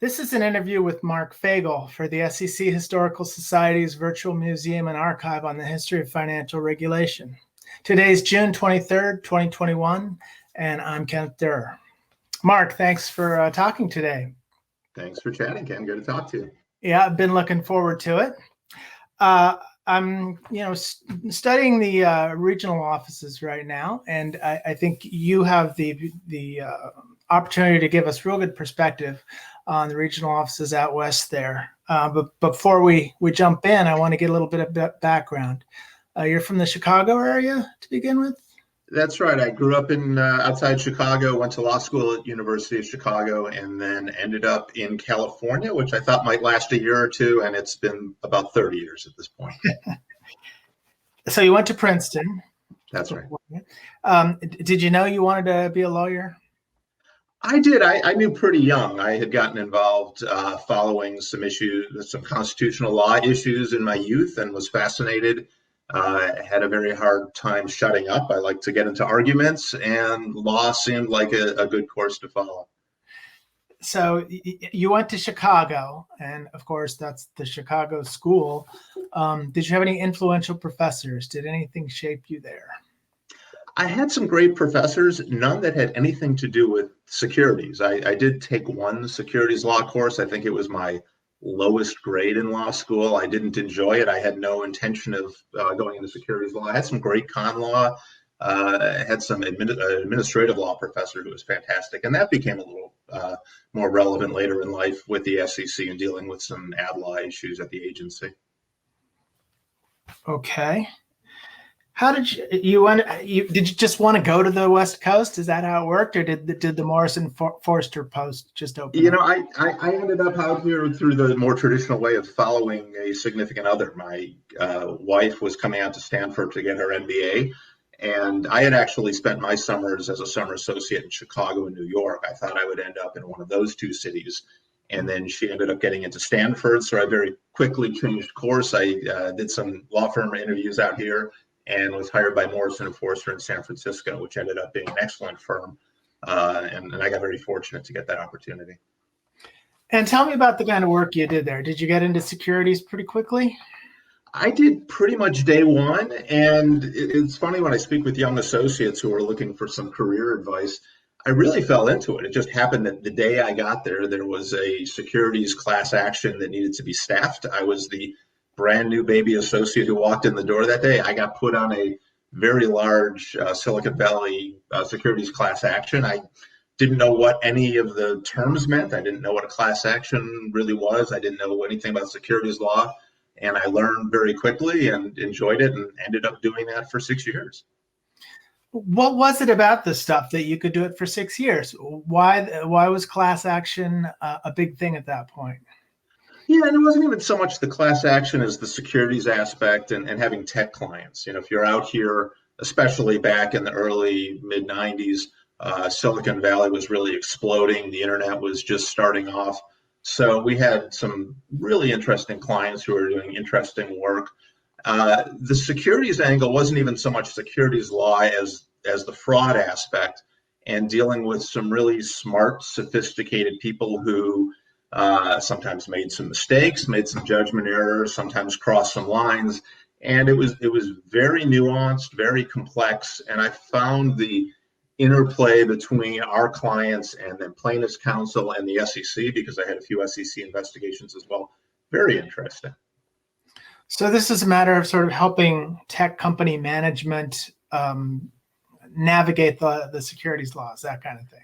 This is an interview with Marc Fagel for the SEC Historical Society's Virtual Museum and Archive on the History of Financial Regulation. Today's June 23rd, 2021, and I'm Kent Durr. Marc, thanks for talking today. Thanks for chatting, Ken. Good to talk to you. Yeah, I've been looking forward to it. I'm, studying the regional offices right now, and I think you have the opportunity to give us real good perspective on the regional offices out west there. But before we jump in, I want to get a little bit of background. You're from the Chicago area to begin with? That's right. I grew up in outside Chicago, went to law school at University of Chicago, and then ended up in California, which I thought might last a year or two, and it's been about 30 years at this point. So you went to Princeton. That's right. Did you know you wanted to be a lawyer? I did. I knew pretty young. I had gotten involved following some constitutional law issues in my youth, and was fascinated. I had a very hard time shutting up. I like to get into arguments, and law seemed like a good course to follow. So you went to Chicago, and of course, that's the Chicago school. Did you have any influential professors? Did anything shape you there? I had some great professors, none that had anything to do with securities. I did take one securities law course. I think it was my lowest grade in law school. I didn't enjoy it. I had no intention of going into securities law. I had some great con law. I had some administrative law professor who was fantastic. And that became a little more relevant later in life with the SEC and dealing with some ad law issues at the agency. Okay. How did did you just want to go to the West Coast? Is that how it worked, or did the Morrison Foerster post just open? I ended up out here through the more traditional way of following a significant other. My wife was coming out to Stanford to get her MBA, and I had actually spent my summers as a summer associate in Chicago and New York. I thought I would end up in one of those two cities, and then she ended up getting into Stanford, so I very quickly changed course. I did some law firm interviews out here, and was hired by Morrison Foerster in San Francisco, which ended up being an excellent firm. And I got very fortunate to get that opportunity. And tell me about the kind of work you did there. Did you get into securities pretty quickly? I did pretty much day one. And it's funny when I speak with young associates who are looking for some career advice, I really fell into it. It just happened that the day I got there, there was a securities class action that needed to be staffed. I was the brand new baby associate who walked in the door that day. I got put on a very large Silicon Valley securities class action. I didn't know what any of the terms meant. I didn't know what a class action really was. I didn't know anything about securities law. And I learned very quickly and enjoyed it, and ended up doing that for 6 years. What was it about this stuff that you could do it for 6 years? Why was class action a big thing at that point? Yeah, and it wasn't even so much the class action as the securities aspect and having tech clients. If you're out here, especially back in the early mid-90s, Silicon Valley was really exploding. The internet was just starting off. So we had some really interesting clients who were doing interesting work. The securities angle wasn't even so much securities law as the fraud aspect, and dealing with some really smart, sophisticated people who sometimes made some mistakes, made some judgment errors, sometimes crossed some lines. And it was very nuanced, very complex. And I found the interplay between our clients and then plaintiffs' counsel and the SEC, because I had a few SEC investigations as well, very interesting. So this is a matter of sort of helping tech company management navigate the securities laws, that kind of thing.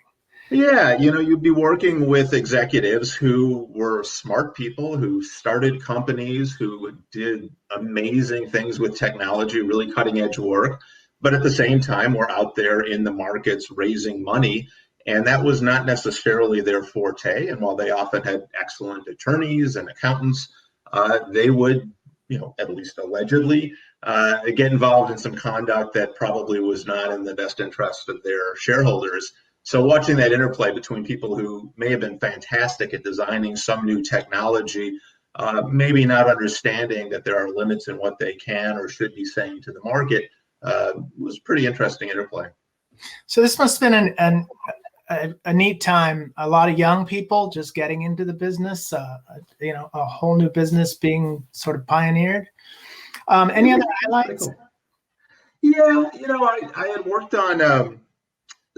Yeah, you'd be working with executives who were smart people, who started companies, who did amazing things with technology, really cutting edge work. But at the same time, were out there in the markets raising money. And that was not necessarily their forte. And while they often had excellent attorneys and accountants, they would, at least allegedly, get involved in some conduct that probably was not in the best interest of their shareholders. So watching that interplay between people who may have been fantastic at designing some new technology, maybe not understanding that there are limits in what they can or should be saying to the market, was pretty interesting interplay. So this must have been a neat time. A lot of young people just getting into the business, a whole new business being sort of pioneered. Any other highlights? Cool. Yeah, I had worked on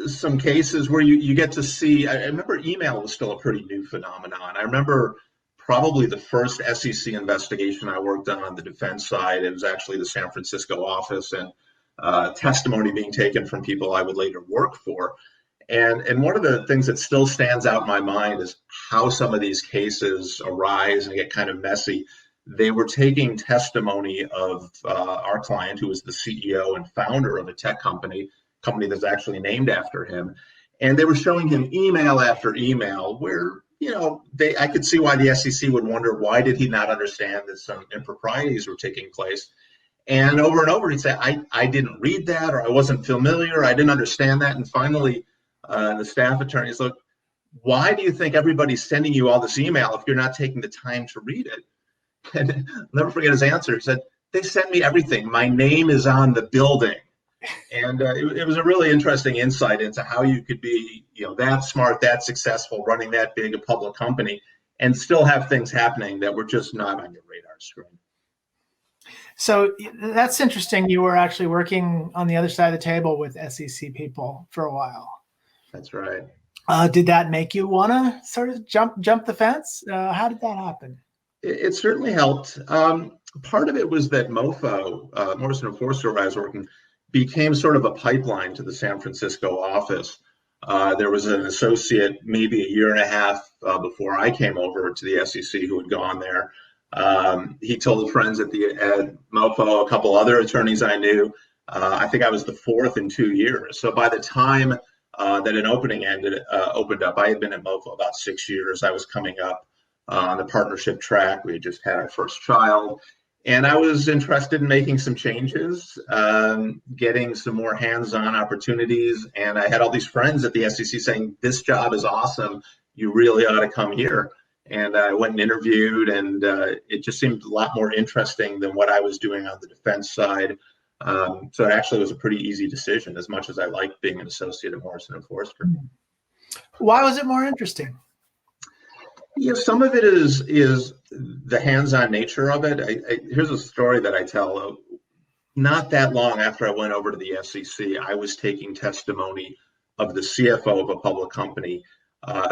some cases where you get to see. I remember email was still a pretty new phenomenon. I remember probably the first SEC investigation I worked on the defense side. It was actually the San Francisco office, and testimony being taken from people I would later work for. And one of the things that still stands out in my mind is how some of these cases arise and get kind of messy. They were taking testimony of our client, who was the CEO and founder of a tech company that's actually named after him. And they were showing him email after email where, I could see why the SEC would wonder, why did he not understand that some improprieties were taking place? And over, he'd say, I didn't read that, or I wasn't familiar, I didn't understand that. And finally, the staff attorneys, look, why do you think everybody's sending you all this email if you're not taking the time to read it? And I'll never forget his answer. He said, they send me everything. My name is on the building. And it was a really interesting insight into how you could be, that smart, that successful, running that big a public company, and still have things happening that were just not on your radar screen. So that's interesting. You were actually working on the other side of the table with SEC people for a while. That's right. Did that make you want to sort of jump the fence? How did that happen? It certainly helped. Part of it was that MoFo, Morrison Foerster, where I was working, became sort of a pipeline to the San Francisco office. There was an associate maybe a year and a half before I came over to the SEC who had gone there. He told friends at MoFo, a couple other attorneys I knew. I think I was the fourth in 2 years. So by the time that an opening opened up, I had been at MoFo about 6 years. I was coming up on the partnership track. We had just had our first child. And I was interested in making some changes, getting some more hands-on opportunities. And I had all these friends at the SEC saying, this job is awesome. You really ought to come here. And I went and interviewed, and it just seemed a lot more interesting than what I was doing on the defense side. So it actually was a pretty easy decision, as much as I liked being an associate at Morrison & Foerster. Why was it more interesting? Some of it is the hands-on nature of it. Here's a story that I tell. Not that long after I went over to the SEC, I was taking testimony of the CFO of a public company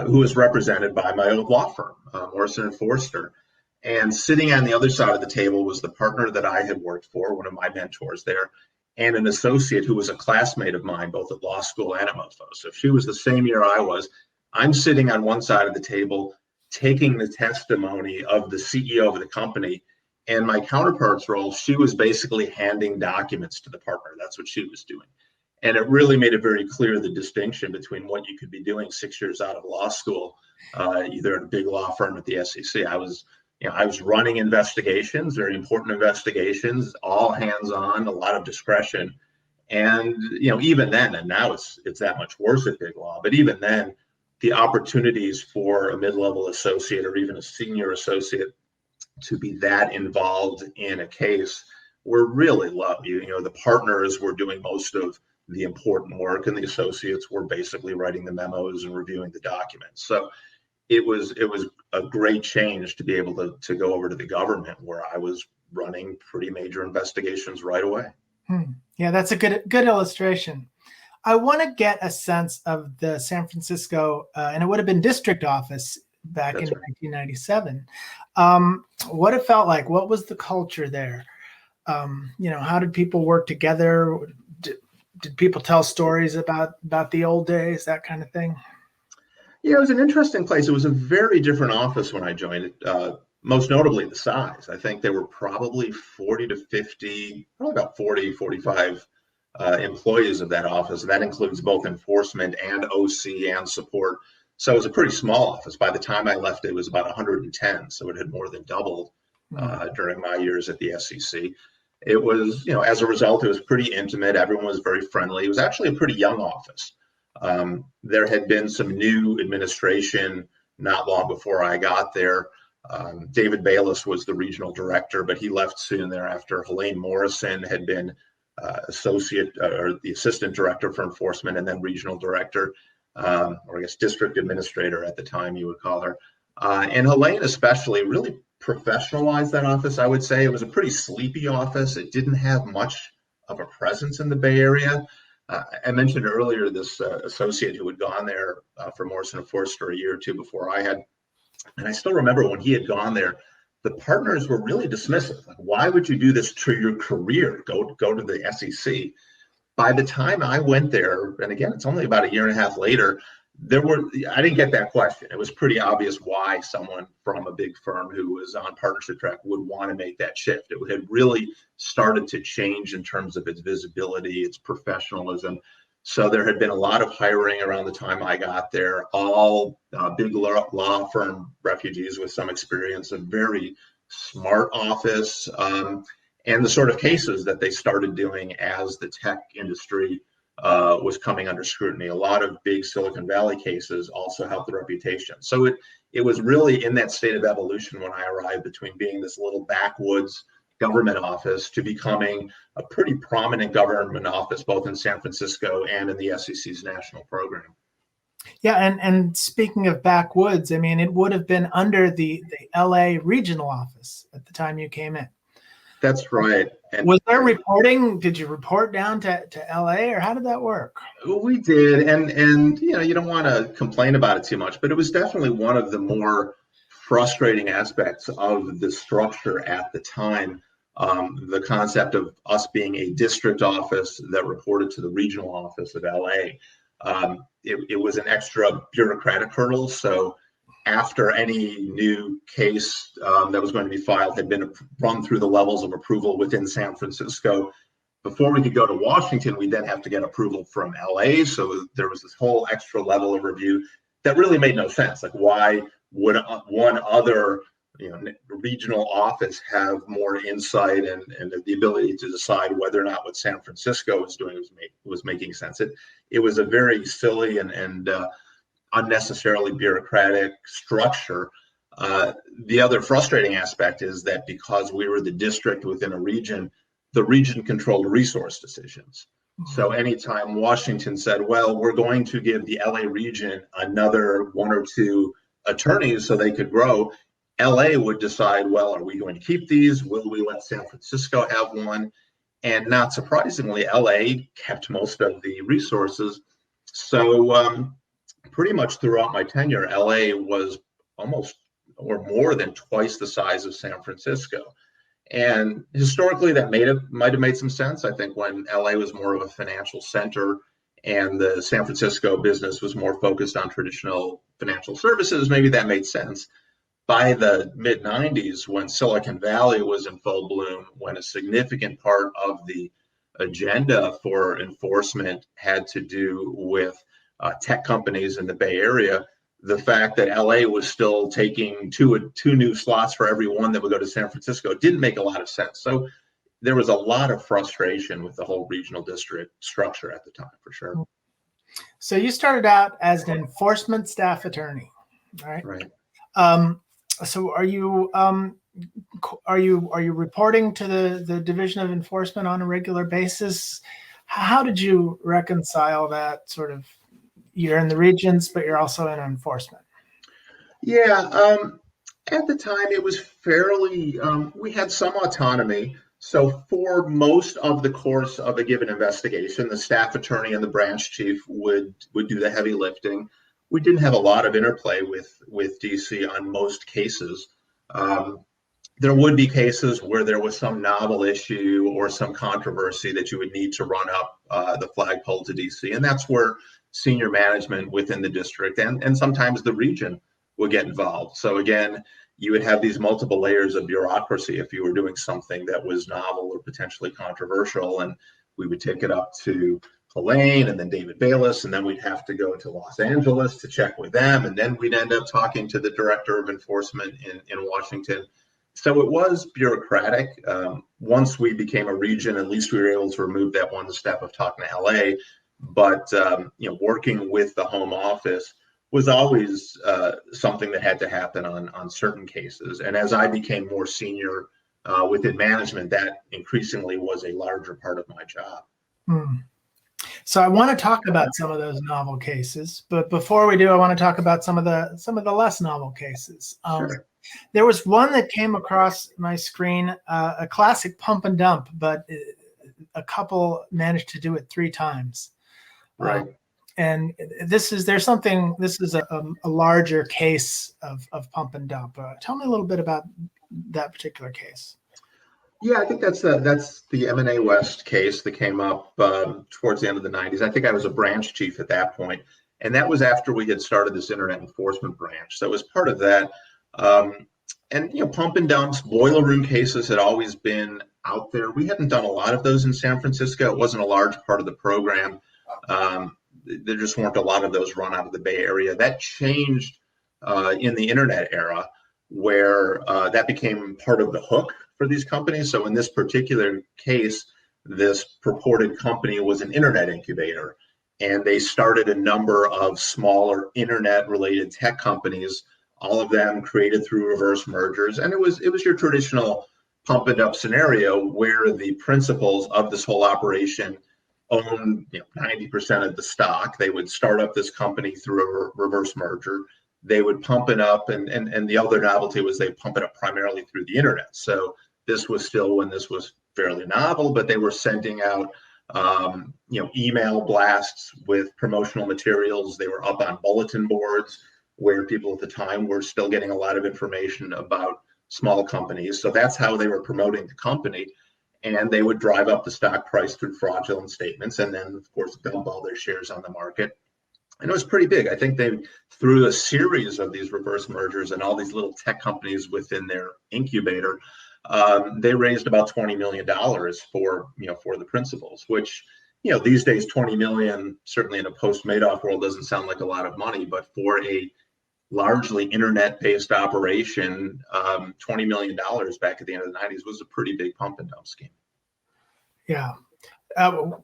who was represented by my old law firm, Morrison & Foerster. And sitting on the other side of the table was the partner that I had worked for, one of my mentors there, and an associate who was a classmate of mine, both at law school and at MoFo. So she was the same year I was. I'm sitting on one side of the table, taking the testimony of the CEO of the company, and my counterpart's role, she was basically handing documents to the partner. That's what she was doing. And it really made it very clear the distinction between what you could be doing 6 years out of law school, either at a big law firm at the SEC. I was running investigations, very important investigations, all hands-on, a lot of discretion. And, even then, and now it's that much worse at big law, but even then, the opportunities for a mid-level associate or even a senior associate to be that involved in a case were really low. The partners were doing most of the important work, and the associates were basically writing the memos and reviewing the documents. So it was a great change to be able to go over to the government, where I was running pretty major investigations right away. Yeah, that's a good illustration. I want to get a sense of the San Francisco, and it would have been district office back in 1997. What it felt like, what was the culture there? How did people work together? Did people tell stories about the old days, that kind of thing? Yeah, it was an interesting place. It was a very different office when I joined it, most notably the size. I think there were probably 40 to 50, probably about 40, 45 employees of that office. And that includes both enforcement and OC and support. So it was a pretty small office. By the time I left, it was about 110. So it had more than doubled during my years at the SEC. It was, as a result, it was pretty intimate. Everyone was very friendly. It was actually a pretty young office. There had been some new administration not long before I got there. David Bayless was the regional director, but he left soon thereafter. Helene Morrison had been associate or the assistant director for enforcement and then regional director. or I guess district administrator at the time, you would call her. And Helene especially really professionalized that office, I would say. It was a pretty sleepy office. It didn't have much of a presence in the Bay Area. I mentioned earlier this associate who had gone there for Morrison Foerster a year or two before I had. And I still remember when he had gone there, the partners were really dismissive. Like, why would you do this to your career? Go to the SEC. By the time I went there, and again, it's only about a year and a half later, I didn't get that question. It was pretty obvious why someone from a big firm who was on partnership track would want to make that shift. It had really started to change in terms of its visibility, its professionalism. So there had been a lot of hiring around the time I got there, all big law firm refugees with some experience, a very smart office, and the sort of cases that they started doing as the tech industry was coming under scrutiny. A lot of big Silicon Valley cases also helped the reputation. So it was really in that state of evolution when I arrived, between being this little backwoods government office to becoming a pretty prominent government office, both in San Francisco and in the SEC's national program. Yeah, and speaking of backwoods, I mean, it would have been under the LA regional office at the time you came in. That's right. And was there reporting? Did you report down to LA, or how did that work? We did, and you don't want to complain about it too much, but it was definitely one of the more frustrating aspects of the structure at the time. The concept of us being a district office that reported to the regional office of LA. It was an extra bureaucratic hurdle. So after any new case that was going to be filed had been run through the levels of approval within San Francisco, before we could go to Washington, we then have to get approval from LA. So there was this whole extra level of review that really made no sense. Like, why would one other regional office have more insight and the ability to decide whether or not what San Francisco was doing was making sense? It was a very silly and unnecessarily bureaucratic structure. The other frustrating aspect is that because we were the district within a region, the region controlled resource decisions. So anytime Washington said, well, we're going to give the LA region another one or two attorneys so they could grow, LA would decide, well, are we going to keep these? Will we let San Francisco have one? And not surprisingly, LA kept most of the resources. So pretty much throughout my tenure, LA was almost or more than twice the size of San Francisco. And historically, that might have made some sense. I think when LA was more of a financial center and the San Francisco business was more focused on traditional financial services, maybe that made sense. By the mid-90s, when Silicon Valley was in full bloom, when a significant part of the agenda for enforcement had to do with tech companies in the Bay Area, the fact that LA was still taking two new slots for every one that would go to San Francisco didn't make a lot of sense. So there was a lot of frustration with the whole regional district structure at the time, for sure. So you started out as an enforcement staff attorney, right? Right. So are you reporting to the Division of Enforcement on a regular basis? How did you reconcile that sort of? You're in the regions, but you're also in enforcement. Yeah, at the time it was fairly, we had some autonomy. So for most of the course of a given investigation, the staff attorney and the branch chief would do the heavy lifting. We didn't have a lot of interplay with DC on most cases. There would be cases where there was some novel issue or some controversy that you would need to run up the flagpole to DC, and that's where senior management within the district and sometimes the region would get involved. So again, you would have these multiple layers of bureaucracy if you were doing something that was novel or potentially controversial, and we would take it up to Helene and then David Bayless, and then we'd have to go to Los Angeles to check with them, and then we'd end up talking to the director of enforcement in Washington. So it was bureaucratic. Once we became a region, at least we were able to remove that one step of talking to LA. But working with the home office was always something that had to happen on certain cases. And as I became more senior within management, that increasingly was a larger part of my job. So I want to talk about some of those novel cases, but before we do, I want to talk about some of the less novel cases. Sure. There was one that came across my screen, a classic pump and dump, but a couple managed to do it 3 times. Right. And this is a larger case of pump and dump. Tell me a little bit about that particular case. Yeah, I think that's the M&A West case that came up towards the end of the 90s. I think I was a branch chief at that point, and that was after we had started this internet enforcement branch. So it was part of that. And pump and dumps, boiler room cases had always been out there. We hadn't done a lot of those in San Francisco. It wasn't a large part of the program. There just weren't a lot of those run out of the Bay Area. That changed in the internet era, where that became part of the hook for these companies. So in this particular case, this purported company was an internet incubator, and they started a number of smaller internet-related tech companies, all of them created through reverse mergers. And it was your traditional pump and dump scenario where the principals of this whole operation own 90% of the stock. They would start up this company through a reverse merger. They would pump it up, and the other novelty was they pump it up primarily through the internet. So this was still when this was fairly novel, but they were sending out email blasts with promotional materials. They were up on bulletin boards where people at the time were still getting a lot of information about small companies. So that's how they were promoting the company. And they would drive up the stock price through fraudulent statements, and then, of course, dump all their shares on the market. And it was pretty big. I think they, through a series of these reverse mergers and all these little tech companies within their incubator, they raised about $20 million for the principals, which, these days, 20 million, certainly in a post-Madoff world, doesn't sound like a lot of money, but for a largely internet-based operation, $20 million back at the end of the 90s was a pretty big pump and dump scheme. Yeah.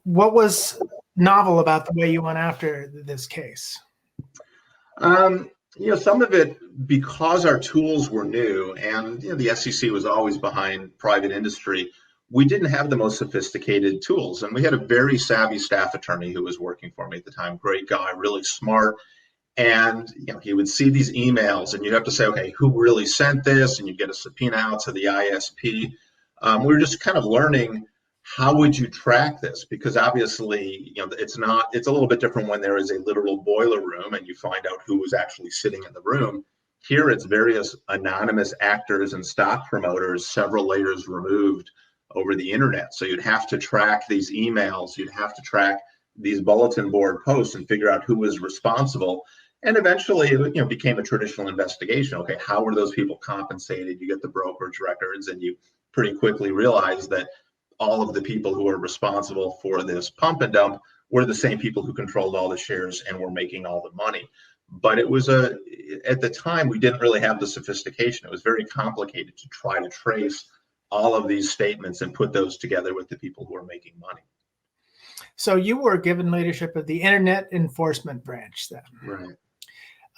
What was novel about the way you went after this case? Some of it because our tools were new, and the SEC was always behind private industry. We didn't have the most sophisticated tools, and we had a very savvy staff attorney who was working for me at the time. Great guy, really smart. And he would see these emails, and you'd have to say, okay, who really sent this? And you get a subpoena out to the ISP. We were just kind of learning, how would you track this? Because obviously, it's a little bit different when there is a literal boiler room and you find out who was actually sitting in the room. Here, it's various anonymous actors and stock promoters, several layers removed over the internet. So you'd have to track these emails, you'd have to track these bulletin board posts and figure out who was responsible. And eventually, it became a traditional investigation. Okay, how were those people compensated? You get the brokerage records, and you pretty quickly realize that all of the people who were responsible for this pump and dump were the same people who controlled all the shares and were making all the money. But it was at the time, we didn't really have the sophistication. It was very complicated to try to trace all of these statements and put those together with the people who were making money. So you were given leadership of the Internet Enforcement Branch then. Right.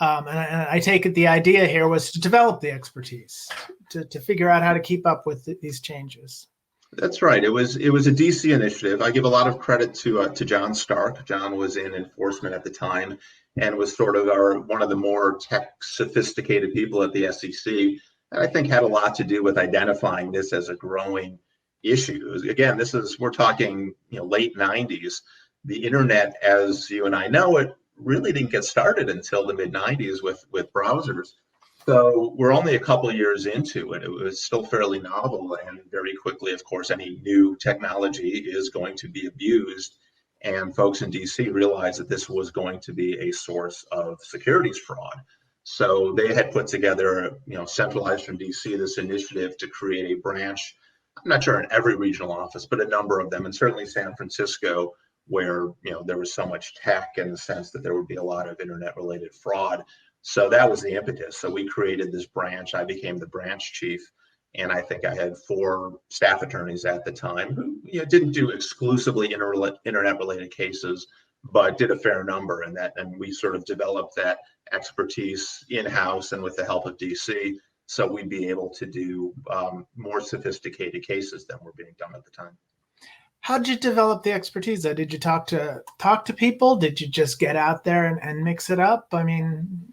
And I take it the idea here was to develop the expertise, to figure out how to keep up with these changes. That's right. It was a DC initiative. I give a lot of credit to John Stark. John was in enforcement at the time and was sort of one of the more tech sophisticated people at the SEC. And I think had a lot to do with identifying this as a growing issue. Again, we're talking late 90s. The internet, as you and I know it, really didn't get started until the mid 90s with browsers. So we're only a couple of years into it. It was still fairly novel, and very quickly, of course, any new technology is going to be abused. And folks in DC realized that this was going to be a source of securities fraud. So they had put together, centralized from DC, this initiative to create a branch. I'm not sure in every regional office, but a number of them, and certainly San Francisco, where there was so much tech in the sense that there would be a lot of internet-related fraud. So that was the impetus. So we created this branch. I became the branch chief, and I think I had 4 staff attorneys at the time who didn't do exclusively internet-related cases, but did a fair number in that. And we sort of developed that expertise in-house and with the help of DC. So we'd be able to do more sophisticated cases than were being done at the time. how'd you develop the expertise though? Did you talk to people? Did you just get out there and mix it up? I mean,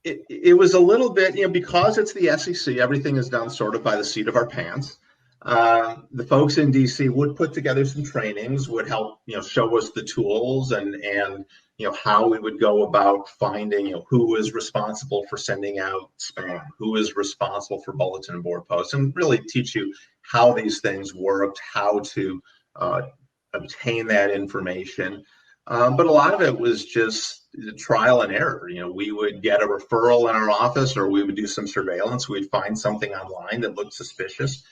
it was a little bit, because it's the SEC, everything is done sort of by the seat of our pants. The folks in DC would put together some trainings, would help, show us the tools and how we would go about finding, who was responsible for sending out spam, who is responsible for bulletin board posts, and really teach you how these things worked, how to obtain that information. But a lot of it was just trial and error. We would get a referral in our office, or we would do some surveillance. We'd find something online that looked suspicious,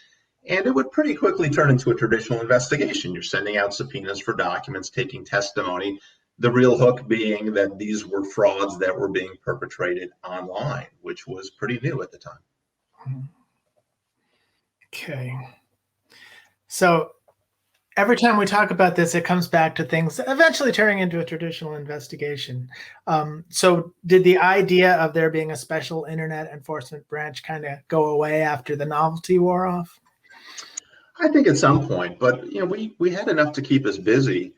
and it would pretty quickly turn into a traditional investigation. You're sending out subpoenas for documents, taking testimony, the real hook being that these were frauds that were being perpetrated online, which was pretty new at the time. Okay. So every time we talk about this, it comes back to things eventually turning into a traditional investigation. So did the idea of there being a special internet enforcement branch kind of go away after the novelty wore off? I think at some point, but we had enough to keep us busy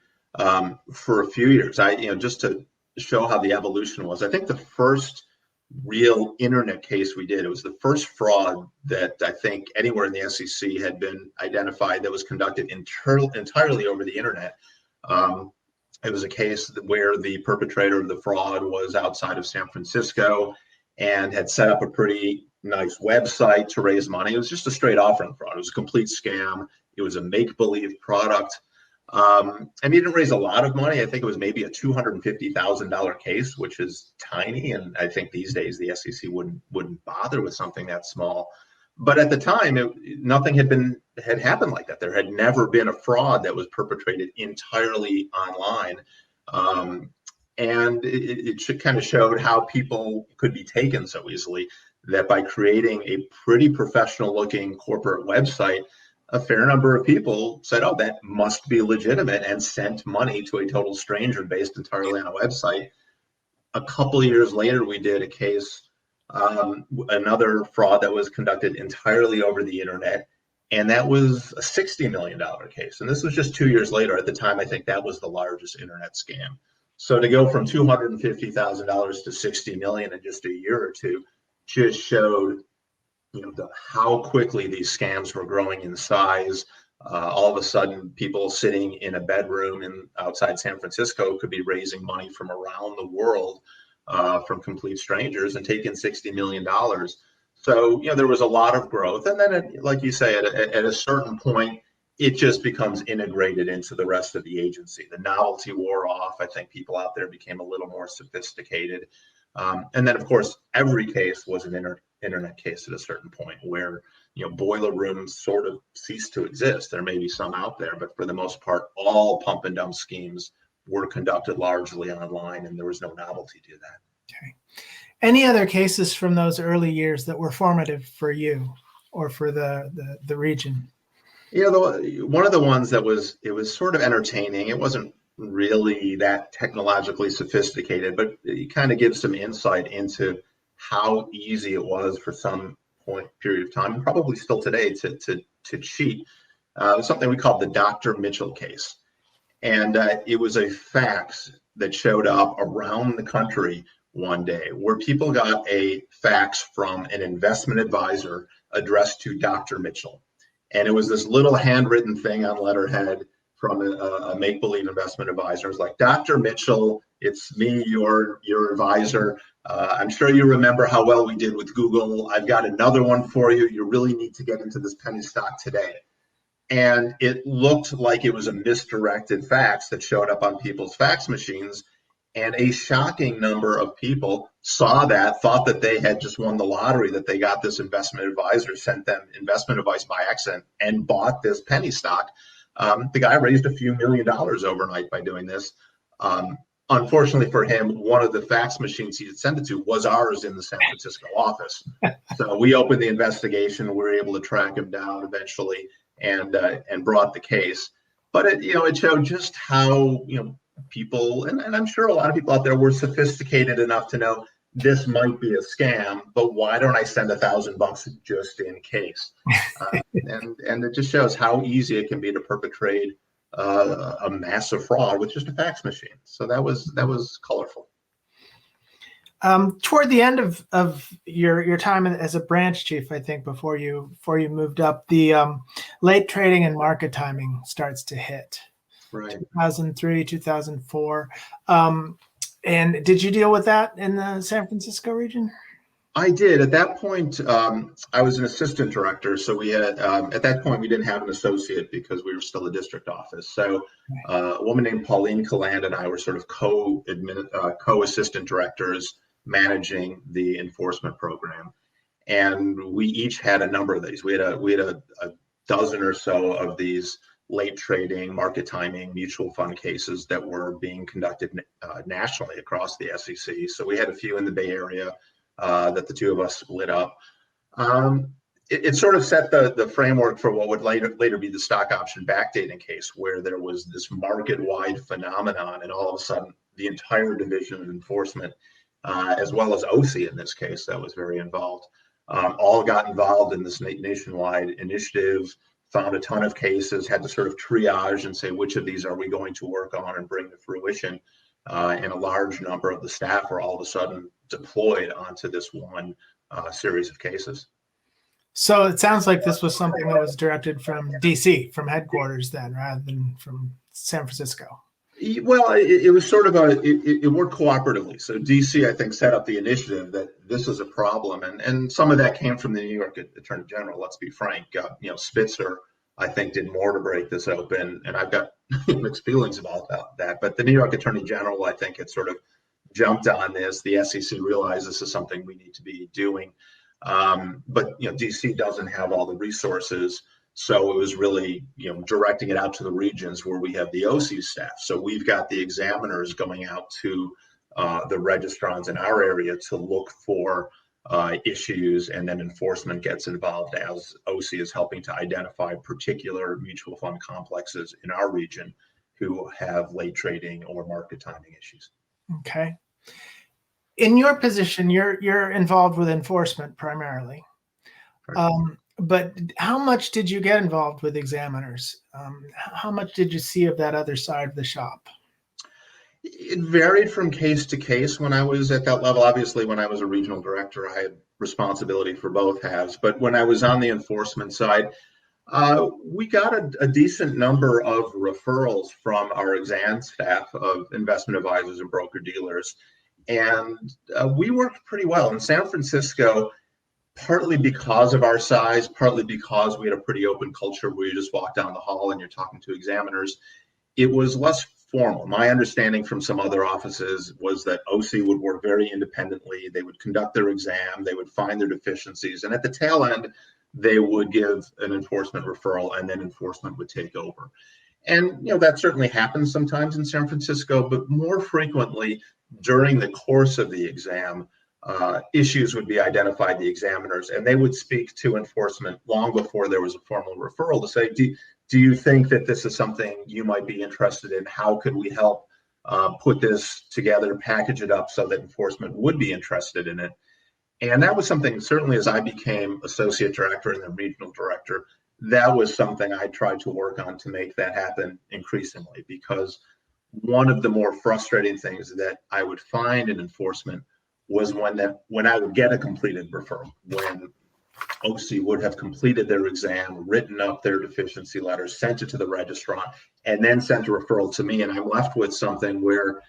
for a few years. Just to show how the evolution was, I think the first real internet case we did, it was the first fraud that I think anywhere in the SEC had been identified that was conducted entirely over the internet. It was a case where the perpetrator of the fraud was outside of San Francisco and had set up a pretty nice website to raise money. It was just a straight offering fraud. It was a complete scam. It was a make-believe product. And he didn't raise a lot of money. I think it was maybe a $250,000 case, which is tiny. And I think these days the SEC wouldn't bother with something that small. But at the time, nothing had happened like that. There had never been a fraud that was perpetrated entirely online. And it kind of showed how people could be taken so easily, that by creating a pretty professional looking corporate website, a fair number of people said, oh, that must be legitimate, and sent money to a total stranger based entirely on a website. A couple of years later, we did a case, another fraud that was conducted entirely over the internet, and that was a $60 million case. And this was just 2 years later. At the time, I think that was the largest internet scam. So to go from $250,000 to $60 million in just a year or two just showed how quickly these scams were growing in size. All of a sudden, people sitting in a bedroom outside San Francisco could be raising money from around the world from complete strangers and taking $60 million. So, there was a lot of growth. And then, like you say, at a certain point, it just becomes integrated into the rest of the agency. The novelty wore off. I think people out there became a little more sophisticated. And then, of course, every case was an internet case at a certain point where, boiler rooms sort of ceased to exist. There may be some out there, but for the most part, all pump and dump schemes were conducted largely online, and there was no novelty to that. Okay. Any other cases from those early years that were formative for you or for the region? One of the ones that was sort of entertaining. It wasn't really that technologically sophisticated, but it kind of gives some insight into how easy it was for some period of time, and probably still today, to cheat. Something we called the Dr. Mitchell case. And it was a fax that showed up around the country one day where people got a fax from an investment advisor addressed to Dr. Mitchell. And it was this little handwritten thing on letterhead from a make-believe investment advisor. It was like, Dr. Mitchell, it's me, your advisor. I'm sure you remember how well we did with Google. I've got another one for you. You really need to get into this penny stock today. And it looked like it was a misdirected fax that showed up on people's fax machines. And a shocking number of people saw that, thought that they had just won the lottery, that they got this investment advisor, sent them investment advice by accident, and bought this penny stock. The guy raised a few $1 million overnight by doing this. Unfortunately for him, one of the fax machines he had sent it to was ours in the San Francisco office. So we opened the investigation. We were able to track him down eventually and brought the case. But it showed just how people, and I'm sure a lot of people out there were sophisticated enough to know this might be a scam, but why don't I send $1,000 just in case? And it just shows how easy it can be to perpetrate a massive fraud with just a fax machine. So that was colorful. Toward the end of your time as a branch chief, I think before you moved up, the late trading and market timing starts to hit. Right. 2003, 2004. And did you deal with that in the San Francisco region? I did. At that point, I was an assistant director. So we had, at that point, we didn't have an associate because we were still a district office. So a woman named Pauline Caland and I were sort of co-assistant directors managing the enforcement program. And we each had a number of these. We had a dozen or so of these late trading, market timing, mutual fund cases that were being conducted nationally across the SEC. So we had a few in the Bay Area that the two of us split up. It sort of set the framework for what would later be the stock option backdating case, where there was this market-wide phenomenon, and all of a sudden the entire division of enforcement, as well as OC in this case, that was very involved, all got involved in this nationwide initiative, found a ton of cases, had to sort of triage and say, which of these are we going to work on and bring to fruition? And a large number of the staff were all of a sudden deployed onto this one series of cases. So it sounds like this was something that was directed from DC, from headquarters then, rather than from San Francisco. Well, it was sort of it worked cooperatively. So DC, I think, set up the initiative that this is a problem. And some of that came from the New York Attorney General, let's be frank. Spitzer, I think, did more to break this open. And I've got mixed feelings about that. But the New York Attorney General, I think, had sort of jumped on this. The SEC realized this is something we need to be doing. But DC doesn't have all the resources. So it was really, directing it out to the regions where we have the OC staff. So we've got the examiners going out to the registrants in our area to look for issues, and then enforcement gets involved as OC is helping to identify particular mutual fund complexes in our region who have late trading or market timing issues. Okay. In your position, you're involved with enforcement primarily. But how much did you get involved with examiners? How much did you see of that other side of the shop? It varied from case to case when I was at that level. Obviously, when I was a regional director, I had responsibility for both halves. But when I was on the enforcement side, we got a decent number of referrals from our exam staff of investment advisors and broker dealers. And we worked pretty well. In San Francisco, partly because of our size, partly because we had a pretty open culture where you just walk down the hall and you're talking to examiners, it was less formal. My understanding from some other offices was that OC would work very independently. They would conduct their exam, they would find their deficiencies, and at the tail end, they would give an enforcement referral, and then enforcement would take over. And that certainly happens sometimes in San Francisco, but more frequently during the course of the exam, issues would be identified, the examiners, and they would speak to enforcement long before there was a formal referral to say, do you think that this is something you might be interested in? How could we help put this together, package it up so that enforcement would be interested in it? And that was something, certainly as I became associate director and then regional director, that was something I tried to work on to make that happen increasingly, because one of the more frustrating things that I would find in enforcement was when I would get a completed referral, when OC would have completed their exam, written up their deficiency letters, sent it to the registrant, and then sent a referral to me. And I'm left with something where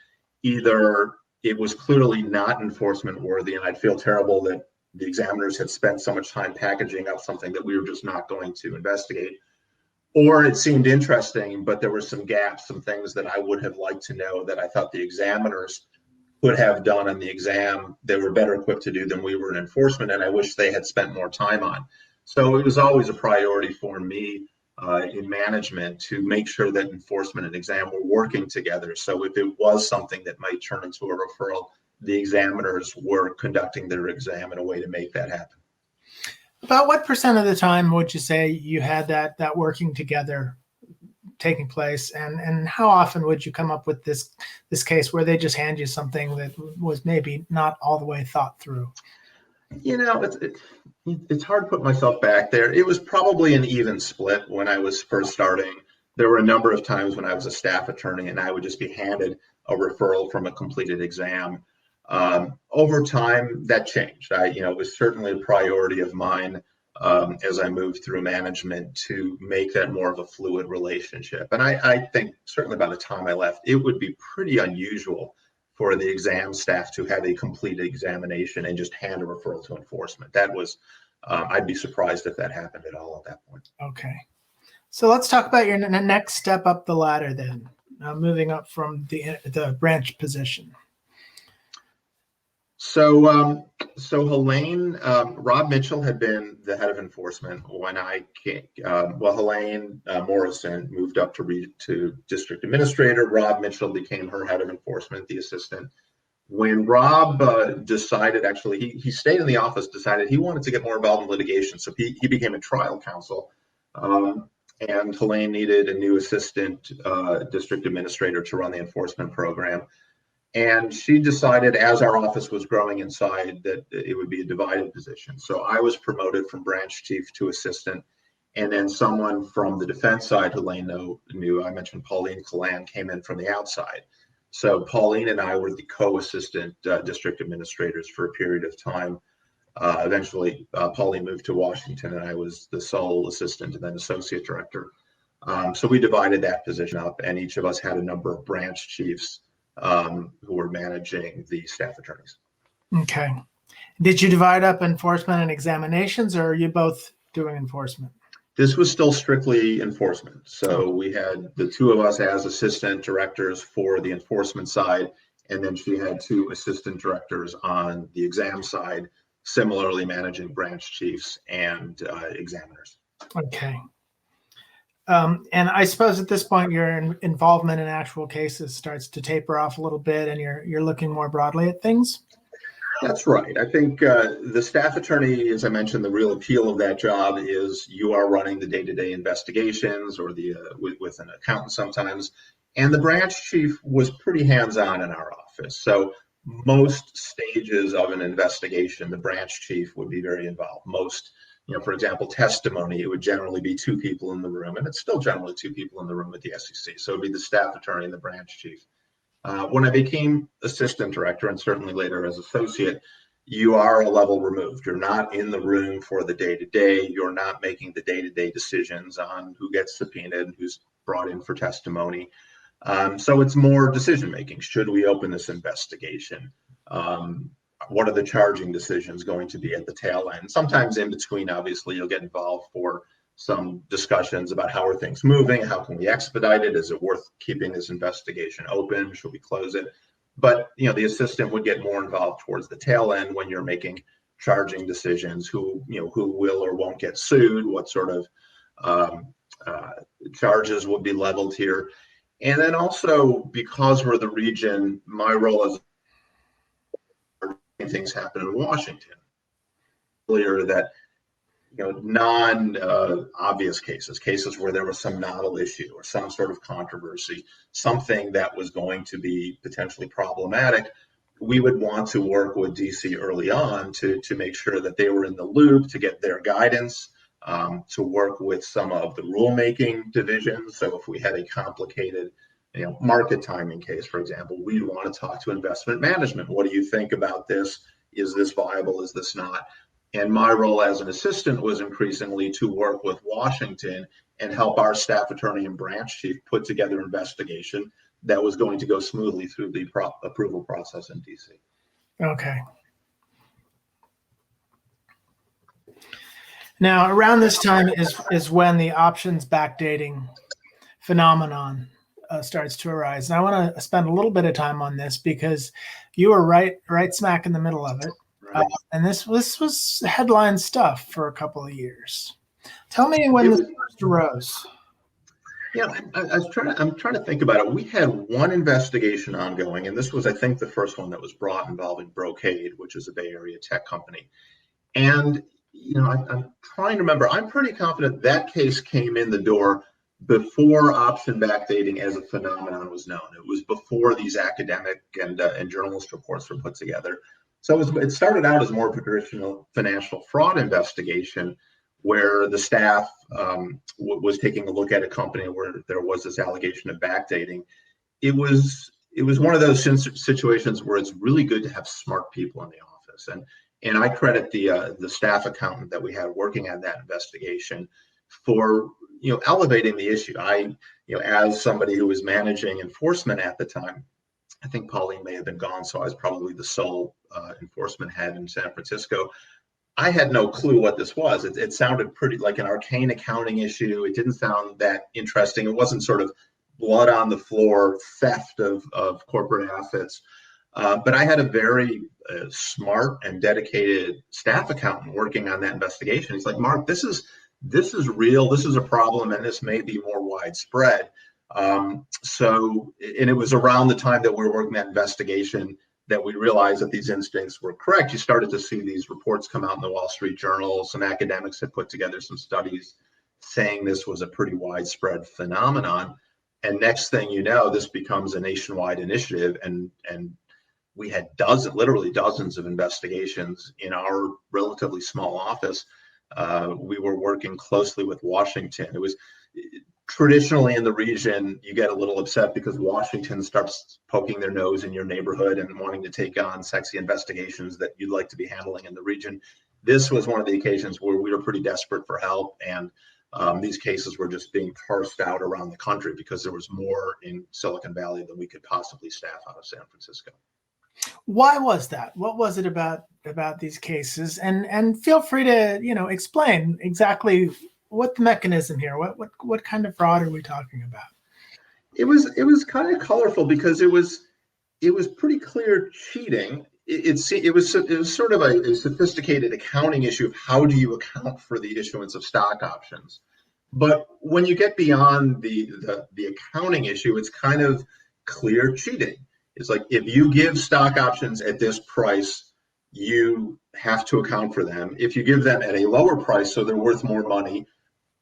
either it was clearly not enforcement worthy, and I'd feel terrible that the examiners had spent so much time packaging up something that we were just not going to investigate, or it seemed interesting, but there were some gaps, some things that I would have liked to know that I thought the examiners could have done on the exam. They were better equipped to do than we were in enforcement, and I wish they had spent more time on. So it was always a priority for me in management to make sure that enforcement and exam were working together. So if it was something that might turn into a referral, the examiners were conducting their exam in a way to make that happen. About what % of the time would you say you had that working together taking place, and how often would you come up with this case where they just hand you something that was maybe not all the way thought through? It's hard to put myself back there. It was probably an even split when I was first starting. There were a number of times when I was a staff attorney and I would just be handed a referral from a completed exam. Over time, that changed. It was certainly a priority of mine as I moved through management to make that more of a fluid relationship. And I think certainly by the time I left, it would be pretty unusual for the exam staff to have a complete examination and just hand a referral to enforcement. That was, I'd be surprised if that happened at all at that point. Okay. So let's talk about your next step up the ladder then, moving up from the branch position. So Helene, Rob Mitchell had been the head of enforcement when I came. Helene Morrison moved up to district administrator. Rob Mitchell became her head of enforcement, the assistant. When Rob decided, actually, he stayed in the office, decided he wanted to get more involved in litigation. So he became a trial counsel. And Helene needed a new assistant district administrator to run the enforcement program. And she decided, as our office was growing inside, that it would be a divided position. So I was promoted from branch chief to assistant. And then someone from the defense side, Helene knew, I mentioned Pauline Callan, came in from the outside. So Pauline and I were the co-assistant district administrators for a period of time. Eventually, Pauline moved to Washington and I was the sole assistant and then associate director. So we divided that position up, and each of us had a number of branch chiefs who were managing the staff attorneys. Okay. Did you divide up enforcement and examinations, or are you both doing enforcement? This was still strictly enforcement. So we had the two of us as assistant directors for the enforcement side, and then she had two assistant directors on the exam side, similarly managing branch chiefs and examiners. Okay. And I suppose at this point, your involvement in actual cases starts to taper off a little bit, and you're looking more broadly at things. That's right. I think the staff attorney, as I mentioned, the real appeal of that job is you are running the day-to-day investigations, or the with an accountant sometimes. And the branch chief was pretty hands-on in our office. So most stages of an investigation, the branch chief would be very involved. Most, for example, testimony, it would generally be two people in the room, and it's still generally two people in the room at the SEC. So it'd be the staff attorney and the branch chief. When I became assistant director, and certainly later as associate, you are a level removed. You're not in the room for the day-to-day. You're not making the day-to-day decisions on who gets subpoenaed and who's brought in for testimony. So it's more decision-making. Should we open this investigation? What are the charging decisions going to be at the tail end? Sometimes in between, obviously, you'll get involved for some discussions about how are things moving, how can we expedite it, is it worth keeping this investigation open, should we close it? But the assistant would get more involved towards the tail end when you're making charging decisions, who will or won't get sued, what sort of charges will be leveled here. And then also, because we're the region, my role as things happen in Washington. Earlier that non-obvious cases where there was some novel issue or some sort of controversy, something that was going to be potentially problematic, we would want to work with DC early on to make sure that they were in the loop, to get their guidance, to work with some of the rulemaking divisions. So if we had a complicated market timing case, for example, we'd want to talk to investment management. What do you think about this? Is this viable? Is this not? And my role as an assistant was increasingly to work with Washington and help our staff attorney and branch chief put together an investigation that was going to go smoothly through the approval process in DC. Okay. Now, around this time is when the options backdating phenomenon starts to arise. And I want to spend a little bit of time on this because you were right smack in the middle of it. Right. And this was headline stuff for a couple of years. Tell me when this first arose. Yeah, I'm trying to think about it. We had one investigation ongoing, and this was, I think, the first one that was brought involving Brocade, which is a Bay Area tech company. And I'm trying to remember. I'm pretty confident that case came in the door before option backdating as a phenomenon was known. It was before these academic and journalist reports were put together. So it started out as more of a traditional financial fraud investigation, where the staff was taking a look at a company where there was this allegation of backdating. It was one of those situations where it's really good to have smart people in the office, and I credit the staff accountant that we had working on that investigation for elevating the issue. As somebody who was managing enforcement at the time, I think Pauline may have been gone, so I was probably the sole enforcement head in San Francisco. I had no clue what this was. It sounded pretty like an arcane accounting issue. It didn't sound that interesting. It wasn't sort of blood on the floor theft of corporate assets. But I had a very smart and dedicated staff accountant working on that investigation. He's like, Mark, this is real. This is a problem, and this may be more widespread. And it was around the time that we were working that investigation that we realized that these instincts were correct. You started to see these reports come out in the Wall Street Journal. Some academics had put together some studies saying this was a pretty widespread phenomenon. And next thing you know, this becomes a nationwide initiative. And we had literally dozens of investigations in our relatively small office. We were working closely with Washington. It was traditionally in the region, you get a little upset because Washington starts poking their nose in your neighborhood and wanting to take on sexy investigations that you'd like to be handling in the region. This was one of the occasions where we were pretty desperate for help, and these cases were just being parsed out around the country because there was more in Silicon Valley than we could possibly staff out of San Francisco. Why was that? What was it about these cases? And feel free to explain exactly what the mechanism here. What kind of fraud are we talking about? It was kind of colorful because it was pretty clear cheating. It was sort of a sophisticated accounting issue of how do you account for the issuance of stock options. But when you get beyond the accounting issue, it's kind of clear cheating. It's like, if you give stock options at this price, you have to account for them. If you give them at a lower price, so they're worth more money,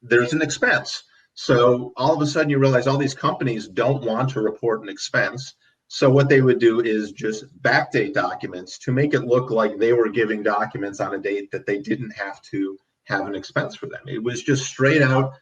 there's an expense. So all of a sudden you realize all these companies don't want to report an expense. So what they would do is just backdate documents to make it look like they were giving documents on a date that they didn't have to have an expense for them. It was just straight out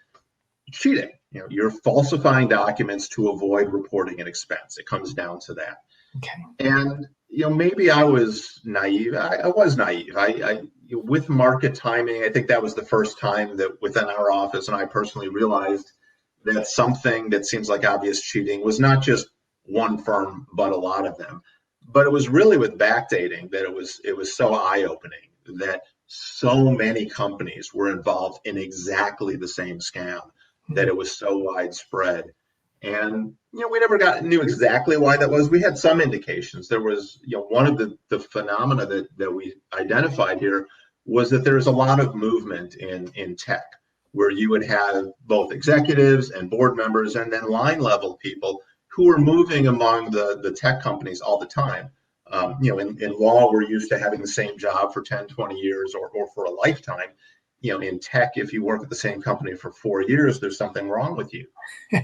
cheating. You're falsifying documents to avoid reporting an expense. It comes down to that. Okay. And maybe I was naive. I was naive. I with market timing, I think that was the first time that within our office, and I personally realized that something that seems like obvious cheating was not just one firm, but a lot of them. But it was really with backdating that it was so eye-opening that so many companies were involved in exactly the same scam, that it was so widespread. And we never knew exactly why that was. We had some indications. There was one of the phenomena that we identified here was that there's a lot of movement in tech, where you would have both executives and board members and then line level people who were moving among the tech companies all the time. In law, we're used to having the same job for 10, 20 years or for a lifetime. In tech, if you work at the same company for 4 years, there's something wrong with you.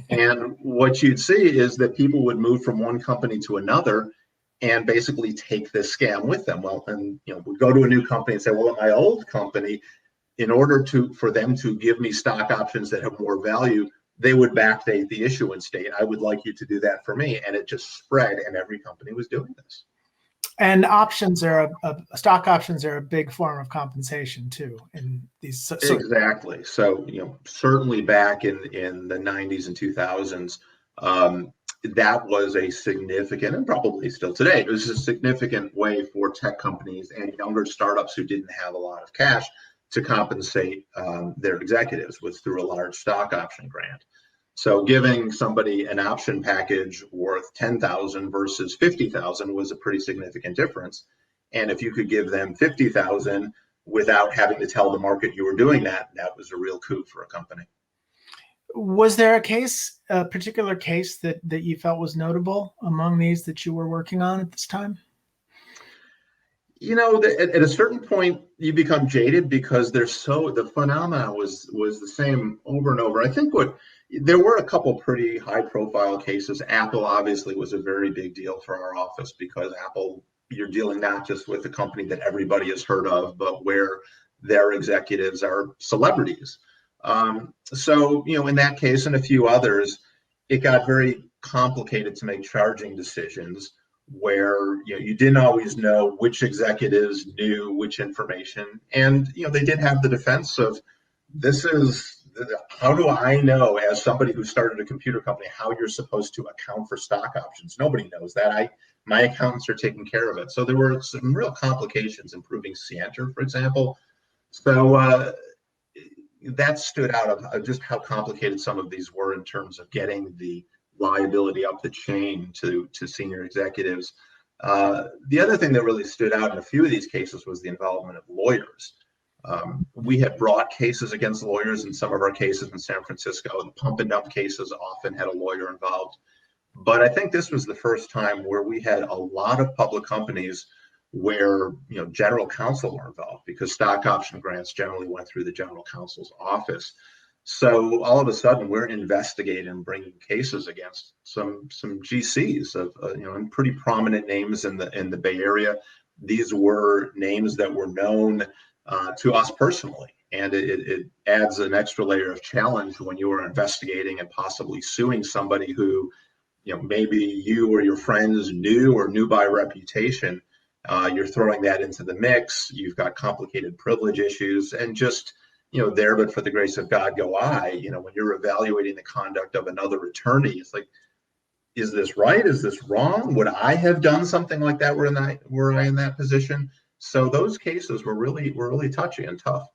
And what you'd see is that people would move from one company to another and basically take this scam with them. Well, and would go to a new company and say, well, at my old company, in order for them to give me stock options that have more value, they would backdate the issuance date. I would like you to do that for me. And it just spread, and every company was doing this. And stock options are a big form of compensation too in these. Exactly. So certainly back in the 90s and 2000s, that was a significant, and probably still today, it was a significant way for tech companies and younger startups who didn't have a lot of cash to compensate their executives, was through a large stock option grant. So giving somebody an option package worth $10,000 versus $50,000 was a pretty significant difference. And if you could give them $50,000 without having to tell the market you were doing that, that was a real coup for a company. Was there a particular case that you felt was notable among these that you were working on at this time? At a certain point, you become jaded because the phenomena was the same over and over. I think there were a couple pretty high profile cases. Apple obviously was a very big deal for our office because Apple, you're dealing not just with a company that everybody has heard of, but where their executives are celebrities. So, in that case and a few others, it got very complicated to make charging decisions where you didn't always know which executives knew which information, and they did have the defense of how do I know, as somebody who started a computer company, how you're supposed to account for stock options? Nobody knows that. My accountants are taking care of it. So there were some real complications in proving scienter, for example. So that stood out of just how complicated some of these were in terms of getting the liability up the chain to senior executives. The other thing that really stood out in a few of these cases was the involvement of lawyers. We had brought cases against lawyers in some of our cases in San Francisco. The pump and dump cases often had a lawyer involved. But I think this was the first time where we had a lot of public companies where general counsel were involved, because stock option grants generally went through the general counsel's office. So all of a sudden, we're investigating and bringing cases against some GCs of and pretty prominent names in the Bay Area. These were names that were known to us personally, and it adds an extra layer of challenge when you are investigating and possibly suing somebody who maybe you or your friends knew by reputation. You're throwing that into the mix. You've got complicated privilege issues, and just there, but for the grace of God, go I. When you're evaluating the conduct of another attorney, it's like, is this right? Is this wrong? Would I have done something like that? Were I in that position? So those cases were really touchy and tough.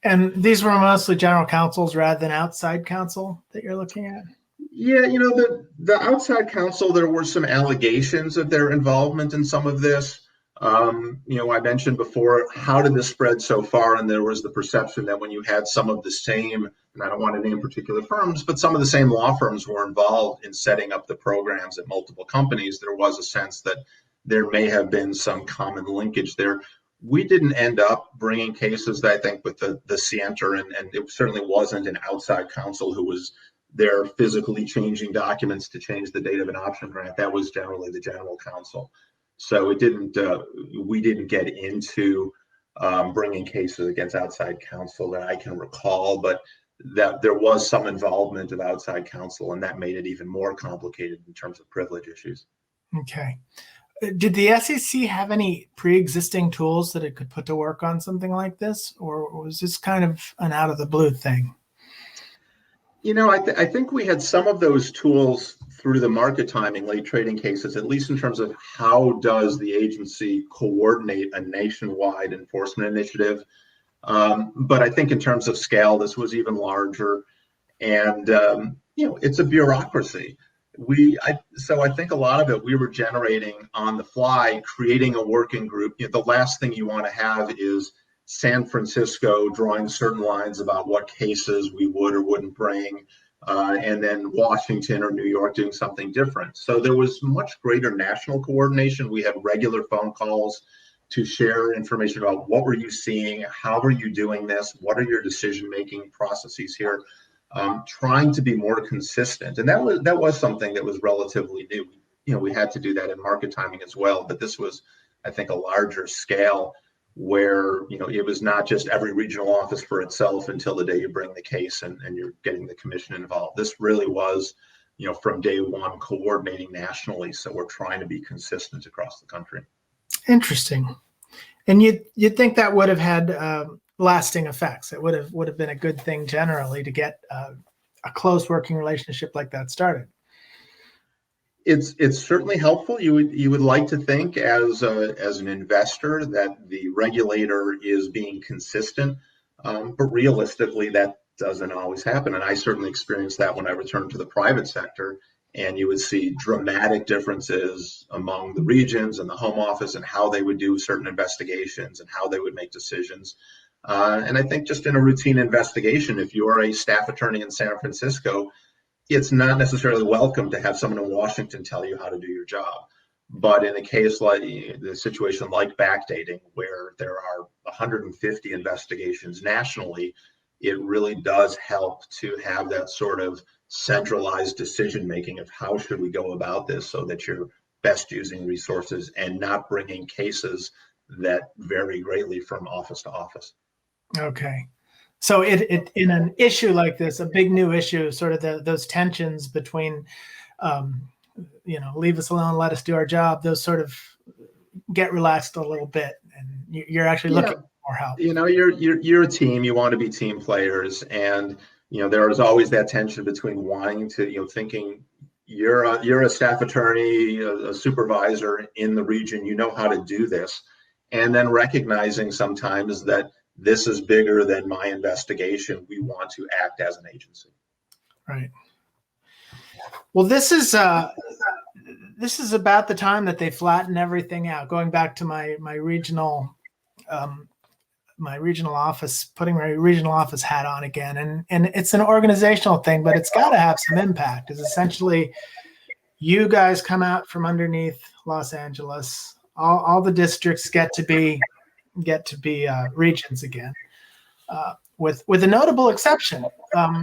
And these were mostly general counsels rather than outside counsel that you're looking at? Yeah, the outside counsel, there were some allegations of their involvement in some of this. I mentioned before, how did this spread so far? And there was the perception that when you had some of the same, and I don't want to name particular firms, but some of the same law firms were involved in setting up the programs at multiple companies, there was a sense that there may have been some common linkage there. We didn't end up bringing cases, I think, with the scienter, and it certainly wasn't an outside counsel who was there physically changing documents to change the date of an option grant. That was generally the general counsel. So we didn't get into bringing cases against outside counsel that I can recall, but that there was some involvement of outside counsel, and that made it even more complicated in terms of privilege issues. Okay. Did the SEC have any pre-existing tools that it could put to work on something like this, or was this kind of an out of the blue thing? I think we had some of those tools through the market timing late trading cases, at least in terms of how does the agency coordinate a nationwide enforcement initiative. But I think in terms of scale, this was even larger. And, it's a bureaucracy. So I think a lot of it we were generating on the fly, creating a working group. The last thing you want to have is San Francisco drawing certain lines about what cases we would or wouldn't bring, and then Washington or New York doing something different. So there was much greater national coordination. We had regular phone calls to share information about what were you seeing, how are you doing this, what are your decision-making processes here, trying to be more consistent. And that was something that was relatively new. We had to do that in market timing as well, but this was, I think, a larger scale, where it was not just every regional office for itself until the day you bring the case and you're getting the commission involved. This really was, from day one, coordinating nationally. So we're trying to be consistent across the country. Interesting. And you'd think that would have had lasting effects. It would have been a good thing generally to get a close working relationship like that started. It's certainly helpful. You would like to think as an investor that the regulator is being consistent, but realistically that doesn't always happen. And I certainly experienced that when I returned to the private sector, and you would see dramatic differences among the regions and the home office and how they would do certain investigations and how they would make decisions. And I think just in a routine investigation, if you are a staff attorney in San Francisco, it's not necessarily welcome to have someone in Washington tell you how to do your job. But in a case like the situation like backdating, where there are 150 investigations nationally, it really does help to have that sort of centralized decision making of how should we go about this so that you're best using resources and not bringing cases that vary greatly from office to office. Okay. So it in an issue like this, a big new issue, sort of those tensions between, leave us alone, let us do our job, those sort of get relaxed a little bit, and you're actually looking for more help. You're a team. You want to be team players, and there is always that tension between wanting to, thinking you're a staff attorney, a supervisor in the region, you know how to do this, and then recognizing sometimes that this is bigger than my investigation. We want to act as an agency. Right. Well, this is about the time that they flatten everything out. Going back to my regional office, putting my regional office hat on again, and it's an organizational thing, but it's got to have some impact. Is essentially you guys come out from underneath Los Angeles. All the districts get to be regions again, with a notable exception,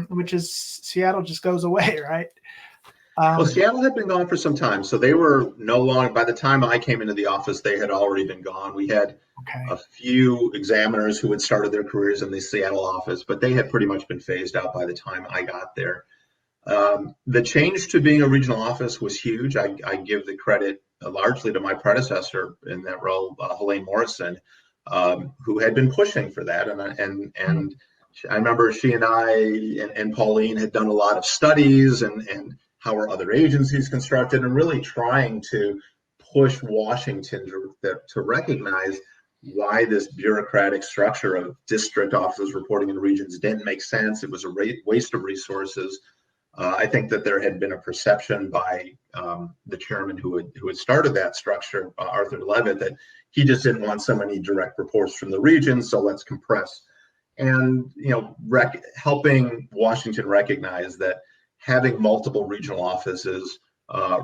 which is Seattle just goes away, right? Well, Seattle had been gone for some time, so they were no longer. By the time I came into the office, they had already been gone. We had a few examiners who had started their careers in the Seattle office, but they had pretty much been phased out by the time I got there. The change to being a regional office was huge. I give the credit largely to my predecessor in that role, Helene Morrison, who had been pushing for that. And I remember she and I and Pauline had done a lot of studies and how are other agencies constructed, and really trying to push Washington to recognize why this bureaucratic structure of district offices reporting in regions didn't make sense. It was a waste of resources. I think that there had been a perception by the chairman who had started that structure, Arthur Levitt, that he just didn't want so many direct reports from the region, so let's compress. And helping Washington recognize that having multiple regional offices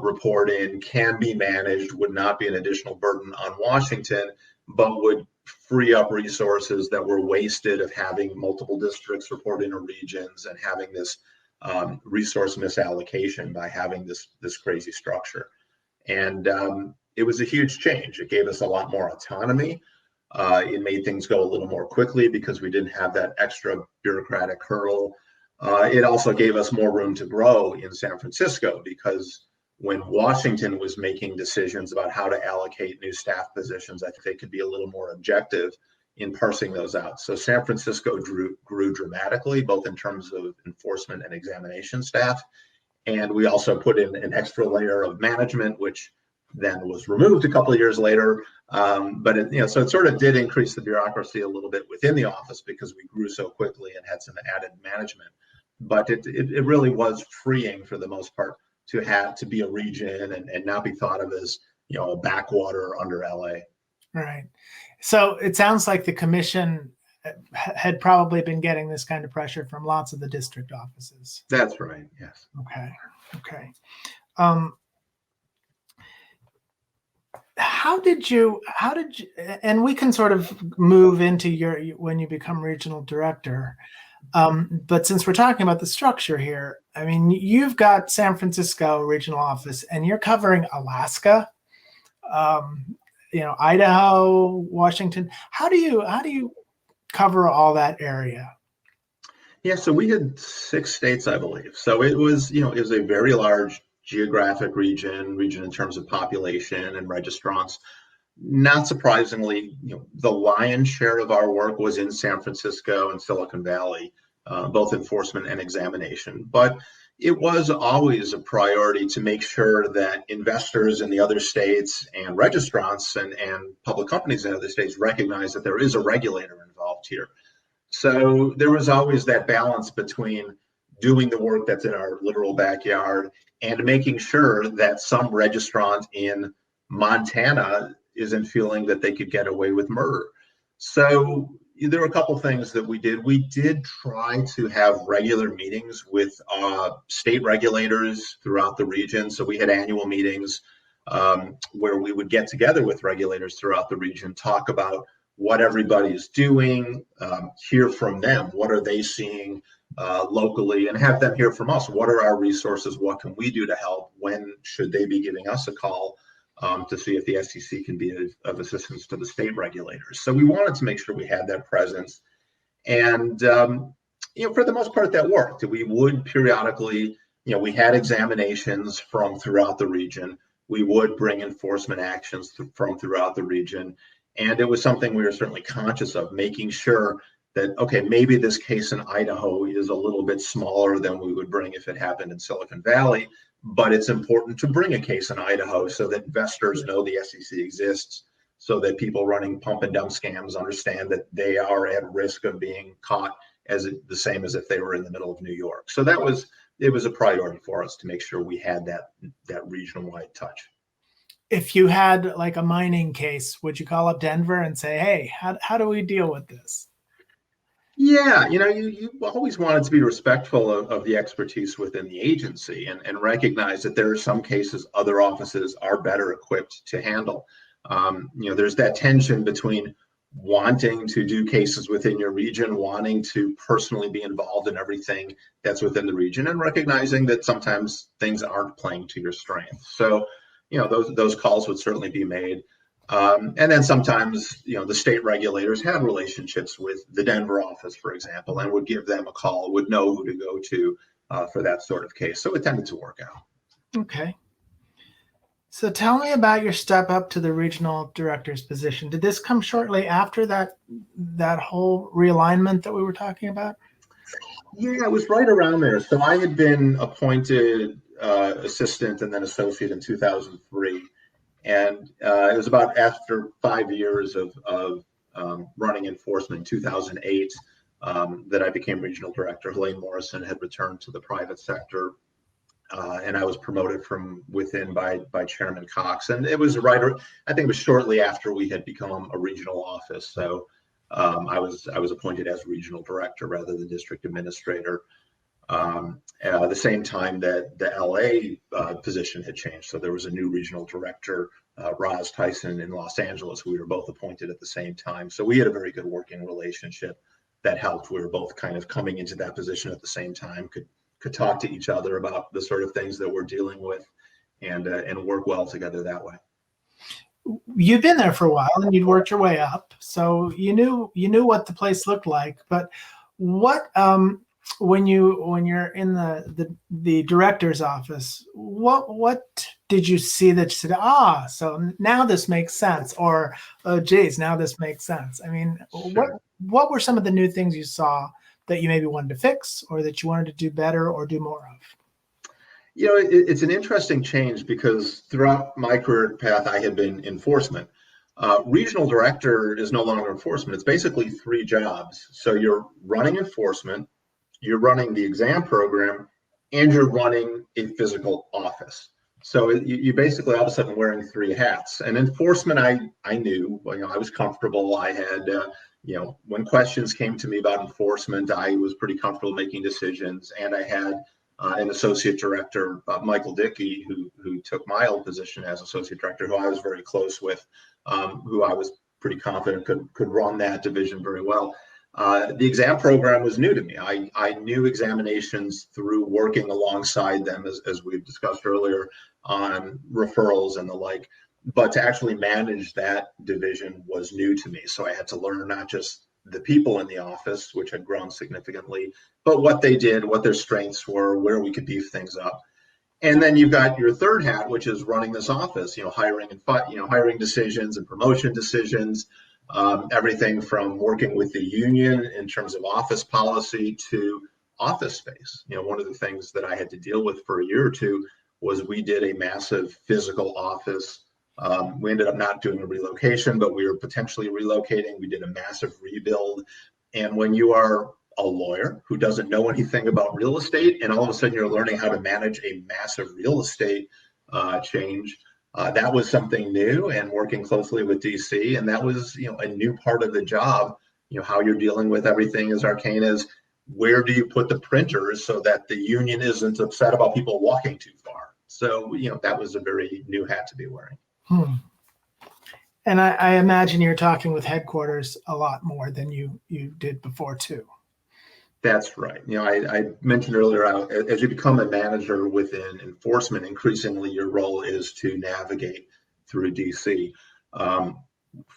report in can be managed, would not be an additional burden on Washington, but would free up resources that were wasted of having multiple districts report into regions and having this resource misallocation by having this crazy structure. And it was a huge change. It gave us a lot more autonomy. It made things go a little more quickly because we didn't have that extra bureaucratic hurdle. It also gave us more room to grow in San Francisco, because when Washington was making decisions about how to allocate new staff positions, I think they could be a little more objective in parsing those out. So San Francisco grew dramatically, both in terms of enforcement and examination staff. And we also put in an extra layer of management, which then was removed a couple of years later. But so it sort of did increase the bureaucracy a little bit within the office because we grew so quickly and had some added management. But it really was freeing for the most part to be a region and not be thought of as a backwater under LA. Right. So it sounds like the commission had probably been getting this kind of pressure from lots of the district offices. That's right. Yes. Okay. How did you, and we can sort of move into when you become regional director. But since we're talking about the structure here, I mean, you've got San Francisco regional office and you're covering Alaska, Idaho, Washington. How do you cover all that area? Yeah, so we had 6 states, I believe. So it was a very large geographic region in terms of population and registrants. Not surprisingly, the lion's share of our work was in San Francisco and Silicon Valley, both enforcement and examination. But it was always a priority to make sure that investors in the other states and registrants and public companies in other states recognize that there is a regulator involved here. So there was always that balance between doing the work that's in our literal backyard and making sure that some registrant in Montana isn't feeling that they could get away with murder. So there were a couple things that we did. We did try to have regular meetings with state regulators throughout the region. So we had annual meetings. where we would get together with regulators throughout the region, talk about what everybody is doing, hear from them, what are they seeing locally, and have them hear from us. What are our resources? What can we do to help? When should they be giving us a call to see if the SEC can be of assistance to the state regulators? So we wanted to make sure we had that presence. And, for the most part, that worked. We would periodically, we had examinations from throughout the region. We would bring enforcement actions from throughout the region. And it was something we were certainly conscious of, making sure that, okay, maybe this case in Idaho is a little bit smaller than we would bring if it happened in Silicon Valley, but it's important to bring a case in Idaho so that investors know the SEC exists, so that people running pump and dump scams understand that they are at risk of being caught the same as if they were in the middle of New York. So it was a priority for us to make sure we had that regional-wide touch. If you had like a mining case, would you call up Denver and say, hey, how do we deal with this? Yeah, you always wanted to be respectful of the expertise within the agency and recognize that there are some cases other offices are better equipped to handle. There's that tension between wanting to do cases within your region, wanting to personally be involved in everything that's within the region, and recognizing that sometimes things aren't playing to your strength. So, those calls would certainly be made. And then sometimes, the state regulators had relationships with the Denver office, for example, and would give them a call, would know who to go to for that sort of case. So it tended to work out. Okay. So tell me about your step up to the regional director's position. Did this come shortly after that whole realignment that we were talking about? Yeah, it was right around there. So I had been appointed assistant and then associate in 2003. And it was about after 5 years of running enforcement in 2008 that I became regional director. Helene Morrison had returned to the private sector. And I was promoted from within by Chairman Cox. And it was I think it was shortly after we had become a regional office. So I was appointed as regional director rather than district administrator. At the same time that the LA position had changed. So there was a new regional director, Roz Tyson in Los Angeles. We were both appointed at the same time. So we had a very good working relationship that helped. We were both kind of coming into that position at the same time, could talk to each other about the sort of things that we're dealing with and work well together that way. You've been there for a while and you'd worked your way up. So you knew what the place looked like, but what, when you're in the director's office, what did you see that you said, so now this makes sense, or oh geez, now this makes sense? I mean, sure. What were some of the new things you saw that you maybe wanted to fix, or that you wanted to do better or do more of? It's an interesting change because throughout my career path, I had been enforcement. Regional director is no longer enforcement. It's basically 3 jobs. So you're running enforcement, you're running the exam program, and you're running a physical office. So you basically all of a sudden wearing 3 hats. And enforcement, I knew, I was comfortable. I had, when questions came to me about enforcement, I was pretty comfortable making decisions. And I had an associate director, Michael Dickey, who took my old position as associate director, who I was very close with, who I was pretty confident could run that division very well. The exam program was new to me. I knew examinations through working alongside them, as we've discussed earlier, on referrals and the like. But to actually manage that division was new to me. So I had to learn not just the people in the office, which had grown significantly, but what they did, what their strengths were, where we could beef things up. And then you've got your third hat, which is running this office, hiring decisions and promotion decisions. Everything from working with the union in terms of office policy to office space. One of the things that I had to deal with for a year or two was we did a massive physical office. We ended up not doing a relocation, but we were potentially relocating. We did a massive rebuild. And when you are a lawyer who doesn't know anything about real estate, and all of a sudden you're learning how to manage a massive real estate change, that was something new, and working closely with DC. And that was, a new part of the job, how you're dealing with everything as arcane as where do you put the printers so that the union isn't upset about people walking too far? So, that was a very new hat to be wearing. And I imagine you're talking with headquarters a lot more than you did before too. That's right. I mentioned earlier, as you become a manager within enforcement, increasingly your role is to navigate through DC.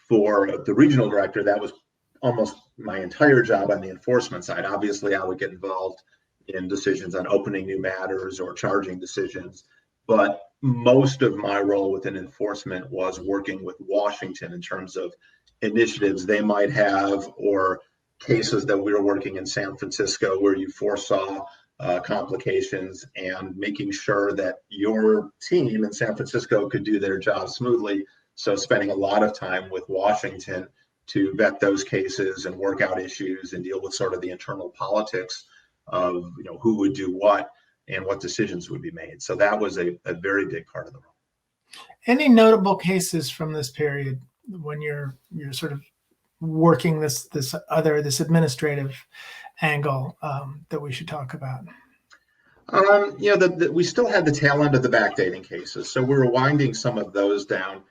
For the regional director, that was almost my entire job on the enforcement side. Obviously, I would get involved in decisions on opening new matters or charging decisions, but most of my role within enforcement was working with Washington in terms of initiatives they might have, or cases that we were working in San Francisco where you foresaw complications, and making sure that your team in San Francisco could do their job smoothly. So spending a lot of time with Washington to vet those cases and work out issues and deal with sort of the internal politics of who would do what and what decisions would be made. So that was a very big part of the role. Any notable cases from this period when you're sort of working this administrative angle that we should talk about? We still had the tail end of the backdating cases, so we were winding some of those down.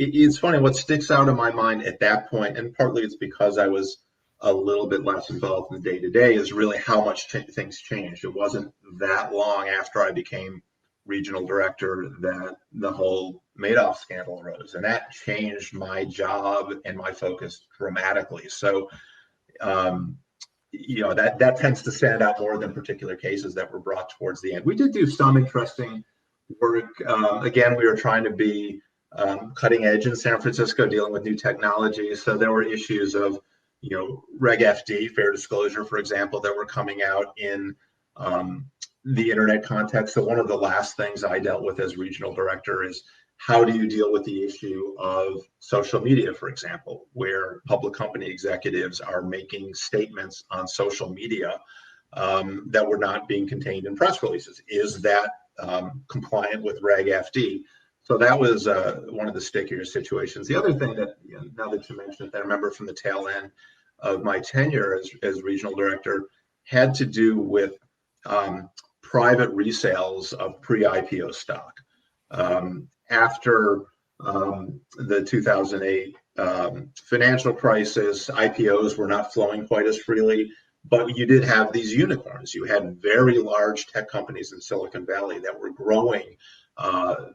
It's funny, what sticks out in my mind at that point, and partly it's because I was a little bit less involved in the day-to-day, is really how much things changed. It wasn't that long after I became regional director that the whole Madoff scandal arose, and that changed my job and my focus dramatically. So, that tends to stand out more than particular cases that were brought towards the end. We did do some interesting work. Again, we were trying to be cutting edge in San Francisco, dealing with new technologies. So there were issues of, Reg FD, fair disclosure, for example, that were coming out in the internet context. So one of the last things I dealt with as regional director is, how do you deal with the issue of social media, for example, where public company executives are making statements on social media that were not being contained in press releases? Is that compliant with Reg FD? So that was one of the stickier situations. The other thing that, now that you mentioned it, I remember from the tail end of my tenure as regional director, had to do with private resales of pre-IPO stock. After the 2008 financial crisis, IPOs were not flowing quite as freely, but you did have these unicorns. You had very large tech companies in Silicon Valley that were growing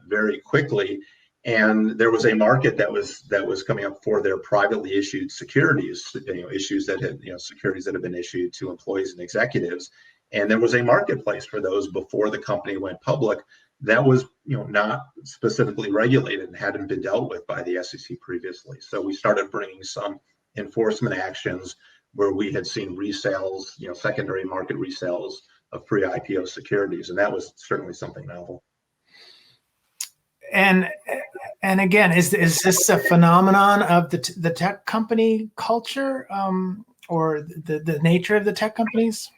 very quickly, and there was a market that was coming up for their privately issued securities, issues that had, securities that have been issued to employees and executives, and there was a marketplace for those before the company went public that was, not specifically regulated and hadn't been dealt with by the SEC previously. So we started bringing some enforcement actions where we had seen resales, secondary market resales of pre-IPO securities, and that was certainly something novel. And again, is this a phenomenon of the tech company culture, or the nature of the tech companies?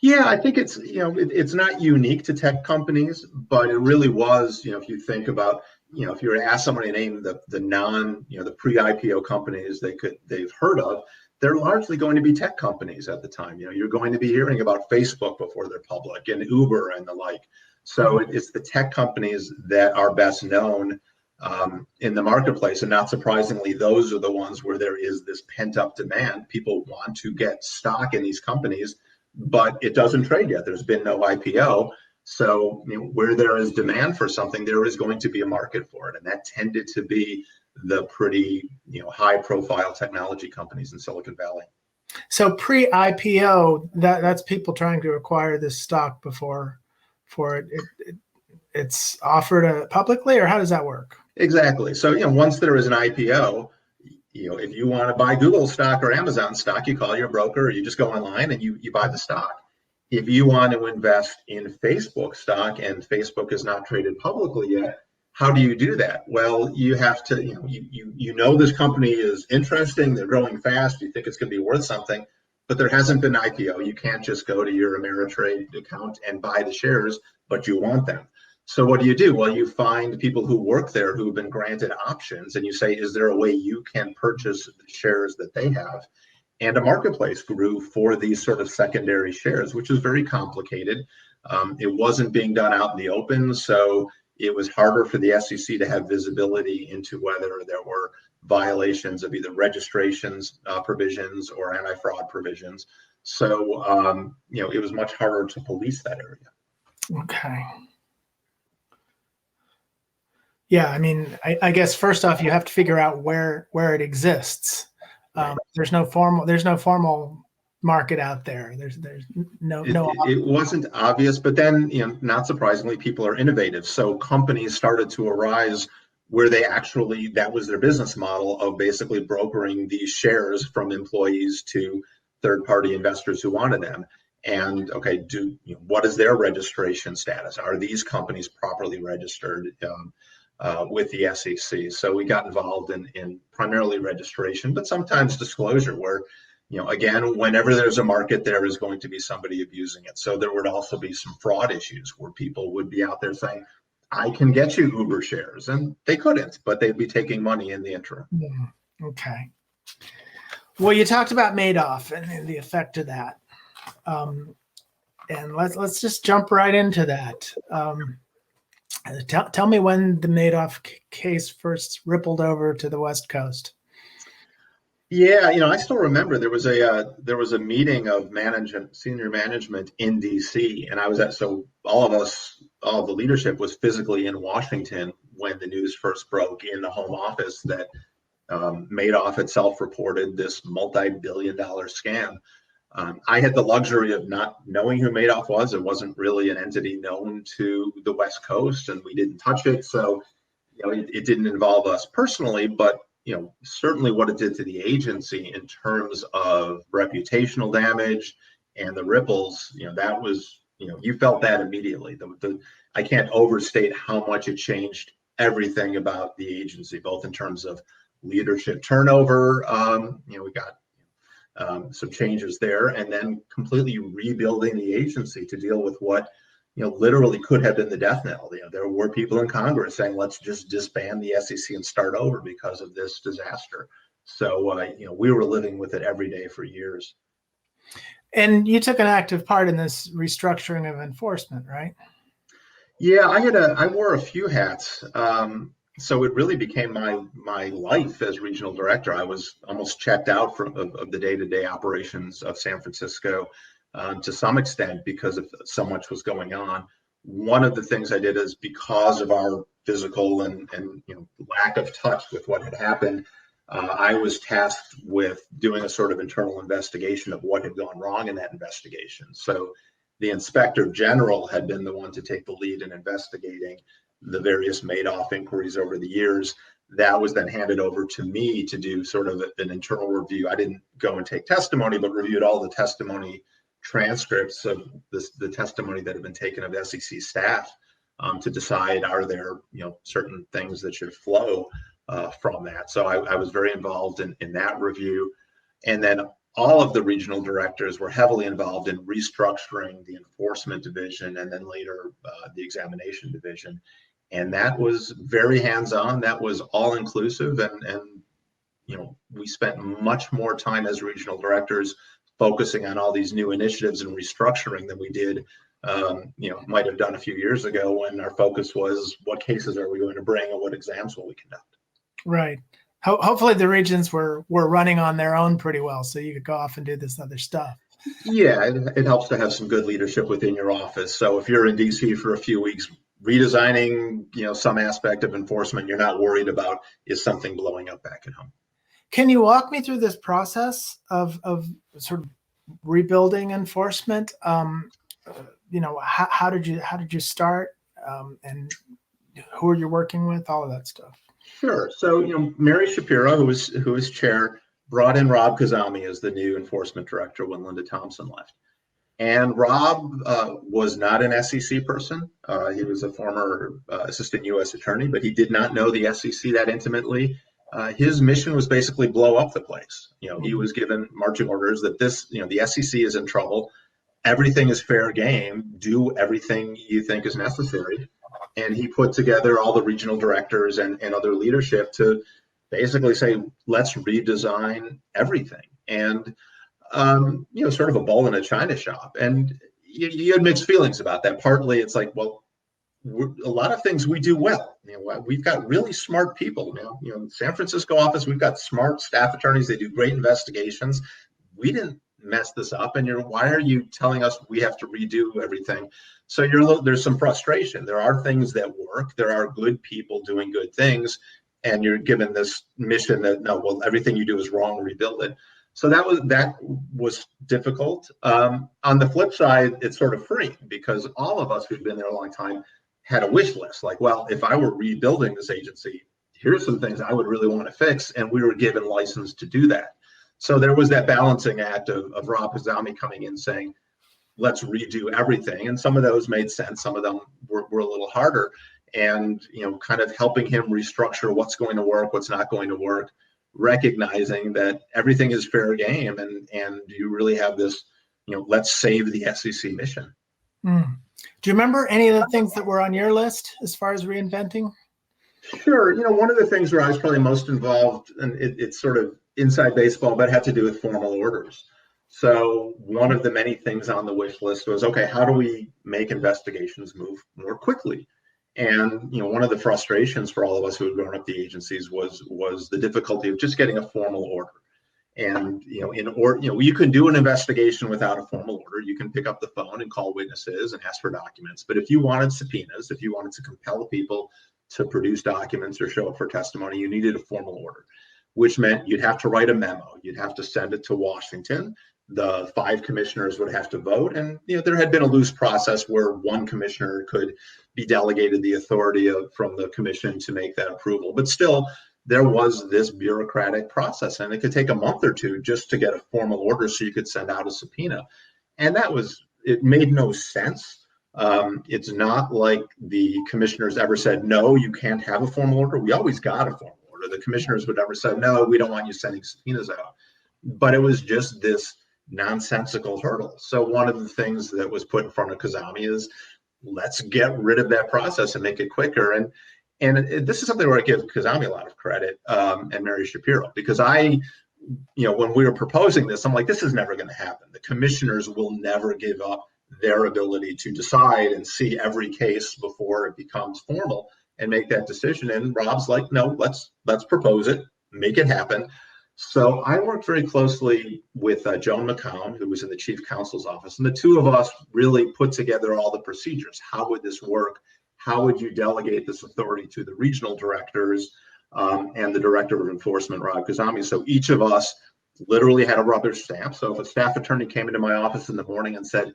Yeah, I think it's, it's not unique to tech companies, but it really was, if you think about, if you were to ask somebody to name the the pre-IPO companies they've heard of, they're largely going to be tech companies at the time. You're going to be hearing about Facebook before they're public, and Uber and the like. So it's the tech companies that are best known in the marketplace. And not surprisingly, those are the ones where there is this pent up demand. People want to get stock in these companies, but it doesn't trade yet. There's been no IPO. So where there is demand for something, there is going to be a market for it. And that tended to be the pretty high profile technology companies in Silicon Valley. So pre-IPO, that's people trying to acquire this stock before it's offered publicly, or how does that work? Exactly. So once there is an IPO, if you want to buy Google stock or Amazon stock, you call your broker, or you just go online and you buy the stock. If you want to invest in Facebook stock and Facebook is not traded publicly yet, how do you do that? Well, you have to, this company is interesting, they're growing fast, you think it's going to be worth something, but there hasn't been an IPO. You can't just go to your Ameritrade account and buy the shares, but you want them. So what do? Well, you find people who work there who've been granted options, and you say, is there a way you can purchase the shares that they have? and a marketplace grew for these sort of secondary shares, which is very complicated. It wasn't being done out in the open, so it was harder for the SEC to have visibility into whether there were violations of either registrations provisions or anti-fraud provisions. So, it was much harder to police that area. Okay. Yeah, I mean, I guess first off, you have to figure out where it exists. Right. There's no formal market out there. There's no. It wasn't obvious, but then, not surprisingly, people are innovative. So companies started to arise where that was their business model of basically brokering these shares from employees to third-party investors who wanted them. And okay, what is their registration status? Are these companies properly registered with the SEC? So we got involved in primarily registration, but sometimes disclosure, where again, whenever there's a market, there is going to be somebody abusing it. So there would also be some fraud issues where people would be out there saying, I can get you Uber shares, and they couldn't, but they'd be taking money in the interim. Okay. Well, you talked about Madoff and the effect of that. And let's just jump right into that. Tell me when the Madoff case first rippled over to the West Coast. Yeah, I still remember there was a meeting of senior management in DC, and I was so all of the leadership was physically in Washington when the news first broke in the home office that Madoff itself reported this multi-billion-dollar scam. I had the luxury of not knowing who Madoff was. It wasn't really an entity known to the West Coast, and we didn't touch it, so it didn't involve us personally, but certainly what it did to the agency in terms of reputational damage and the ripples, that was, you felt that immediately. I can't overstate how much it changed everything about the agency, both in terms of leadership turnover. We got some changes there, and then completely rebuilding the agency to deal with what literally could have been the death knell. There were people in Congress saying, let's just disband the SEC and start over because of this disaster. So, we were living with it every day for years. And you took an active part in this restructuring of enforcement, right? Yeah, I wore a few hats. So it really became my life as regional director. I was almost checked out of the day-to-day operations of San Francisco. To some extent, because of so much was going on. One of the things I did is, because of our physical and lack of touch with what had happened, I was tasked with doing a sort of internal investigation of what had gone wrong in that investigation. So the inspector general had been the one to take the lead in investigating the various Madoff inquiries over the years. That was then handed over to me to do sort of an internal review. I didn't go and take testimony, but reviewed all the testimony transcripts of the testimony that have been taken of SEC staff to decide, are there certain things that should flow from that. So I was very involved in that review, and then all of the regional directors were heavily involved in restructuring the enforcement division and then later the examination division, and that was very hands-on. That was all inclusive, and we spent much more time as regional directors focusing on all these new initiatives and restructuring than we did, might have done a few years ago, when our focus was what cases are we going to bring and what exams will we conduct. Right. Hopefully the regions were running on their own pretty well, so you could go off and do this other stuff. Yeah, it helps to have some good leadership within your office. So if you're in DC for a few weeks redesigning, some aspect of enforcement, you're not worried about, is something blowing up back at home. Can you walk me through this process of sort of rebuilding enforcement? How did you start, and who are you working with? All of that stuff. Sure. So Mary Shapiro, who was chair, brought in Rob Kazami as the new enforcement director when Linda Thompson left. And Rob was not an SEC person. He was a former assistant U.S. attorney, but he did not know the SEC that intimately. His mission was basically blow up the place. He was given marching orders that the SEC is in trouble. Everything is fair game. Do everything you think is necessary. And he put together all the regional directors and other leadership to basically say, let's redesign everything. and sort of a bull in a china shop. And you had mixed feelings about that. Partly it's like, well, a lot of things we do well. We've got really smart people now. In San Francisco office, we've got smart staff attorneys. They do great investigations. We didn't mess this up, and why are you telling us we have to redo everything? So there's some frustration. There are things that work. There are good people doing good things, and you're given this mission that no, well, everything you do is wrong. Rebuild it. So that was difficult. On the flip side, it's sort of free because all of us who've been there a long time had a wish list. Like, well, if I were rebuilding this agency, here's some things I would really want to fix, and we were given license to do that. So there was that balancing act of Rob Kazami coming in saying, let's redo everything. And some of those made sense. Some of them were a little harder, and kind of helping him restructure what's going to work, what's not going to work, recognizing that everything is fair game, and you really have this, let's save the SEC mission. Do you remember any of the things that were on your list as far as reinventing? Sure. One of the things where I was probably most involved, and it's sort of inside baseball, but it had to do with formal orders. So one of the many things on the wish list was, okay, how do we make investigations move more quickly? And one of the frustrations for all of us who had grown up the agencies was the difficulty of just getting a formal order. And you can do an investigation without a formal order. You can pick up the phone and call witnesses and ask for documents. But if you wanted subpoenas, if you wanted to compel people to produce documents or show up for testimony, you needed a formal order, which meant you'd have to write a memo. You'd have to send it to Washington. The 5 commissioners would have to vote. And there had been a loose process where one commissioner could be delegated the authority from the commission to make that approval. But still, there was this bureaucratic process, and it could take a month or two just to get a formal order so you could send out a subpoena. And it made no sense. It's not like the commissioners ever said, no, you can't have a formal order. We always got a formal order. The commissioners would never say, no, we don't want you sending subpoenas out. But it was just this nonsensical hurdle. So one of the things that was put in front of Kazami is, let's get rid of that process and make it quicker. And this is something where I give Kazami a lot of credit, and Mary Shapiro, because when we were proposing this, I'm like, this is never going to happen. The commissioners will never give up their ability to decide and see every case before it becomes formal and make that decision. And Rob's like, no, let's propose it, make it happen. So I worked very closely with Joan McCown, who was in the chief counsel's office, and the two of us really put together all the procedures. How would this work? How would you delegate this authority to the regional directors and the director of enforcement, Rob Kazami? So each of us literally had a rubber stamp. So if a staff attorney came into my office in the morning and said,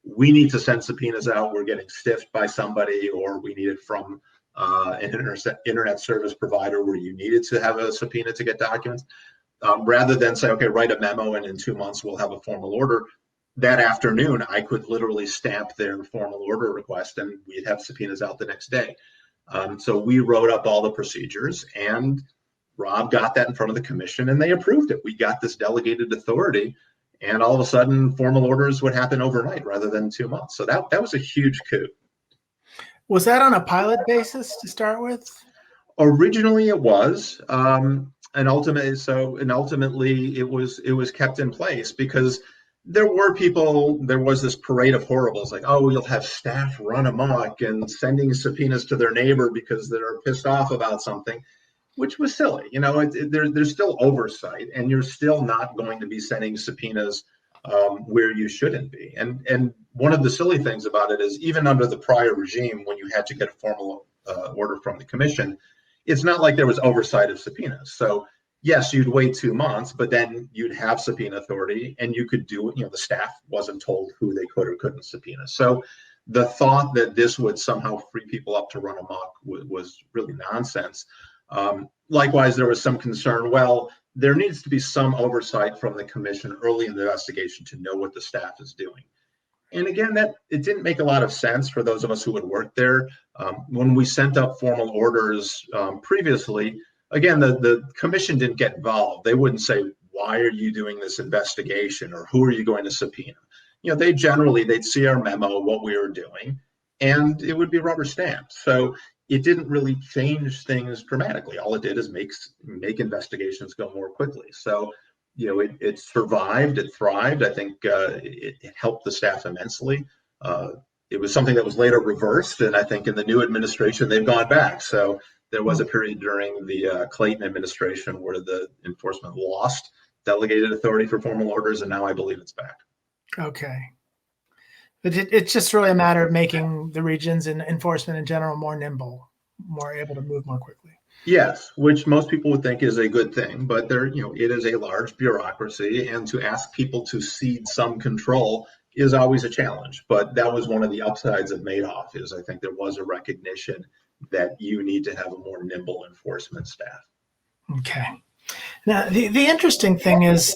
we need to send subpoenas out, we're getting stiffed by somebody, or we need it from an internet service provider where you needed to have a subpoena to get documents, rather than say, okay, write a memo and in 2 months we'll have a formal order. That afternoon, I could literally stamp their formal order request and we'd have subpoenas out the next day. So we wrote up all the procedures, and Rob got that in front of the commission and they approved it. We got this delegated authority, and all of a sudden formal orders would happen overnight rather than 2 months. So that was a huge coup. Was that on a pilot basis to start with? Originally it was, and ultimately it was kept in place because there was this parade of horribles, like, oh, you'll have staff run amok and sending subpoenas to their neighbor because they're pissed off about something, which was silly. There's still oversight, and you're still not going to be sending subpoenas where you shouldn't be. And one of the silly things about it is, even under the prior regime, when you had to get a formal order from the commission, it's not like there was oversight of subpoenas. So yes, you'd wait 2 months, but then you'd have subpoena authority and you could do it. The staff wasn't told who they could or couldn't subpoena. So the thought that this would somehow free people up to run amok was really nonsense. Likewise, there was some concern, well, there needs to be some oversight from the commission early in the investigation to know what the staff is doing. And again, it didn't make a lot of sense for those of us who had worked there. When we sent up formal orders previously, again, the commission didn't get involved. They wouldn't say, why are you doing this investigation, or who are you going to subpoena? They'd see our memo, what we were doing, and it would be rubber stamped. So it didn't really change things dramatically. All it did is make investigations go more quickly. So it survived, it thrived. I think it helped the staff immensely. It was something that was later reversed, and I think in the new administration they've gone back. So there was a period during the Clayton administration where the enforcement lost delegated authority for formal orders, and now I believe it's back. Okay. But it's just really a matter of making the regions and enforcement in general more nimble, more able to move more quickly. Yes, which most people would think is a good thing, but it is a large bureaucracy, and to ask people to cede some control is always a challenge. But that was one of the upsides of Madoff, is I think there was a recognition that you need to have a more nimble enforcement staff. Okay. Now, the interesting thing is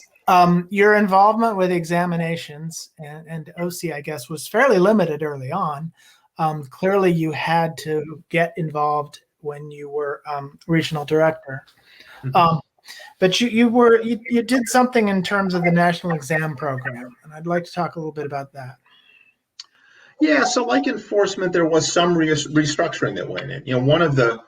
your involvement with examinations and OC, I guess, was fairly limited early on. Clearly, you had to get involved when you were regional director. But you did something in terms of the national exam program, and I'd like to talk a little bit about that. Yeah, so like enforcement, there was some restructuring that went in. One of the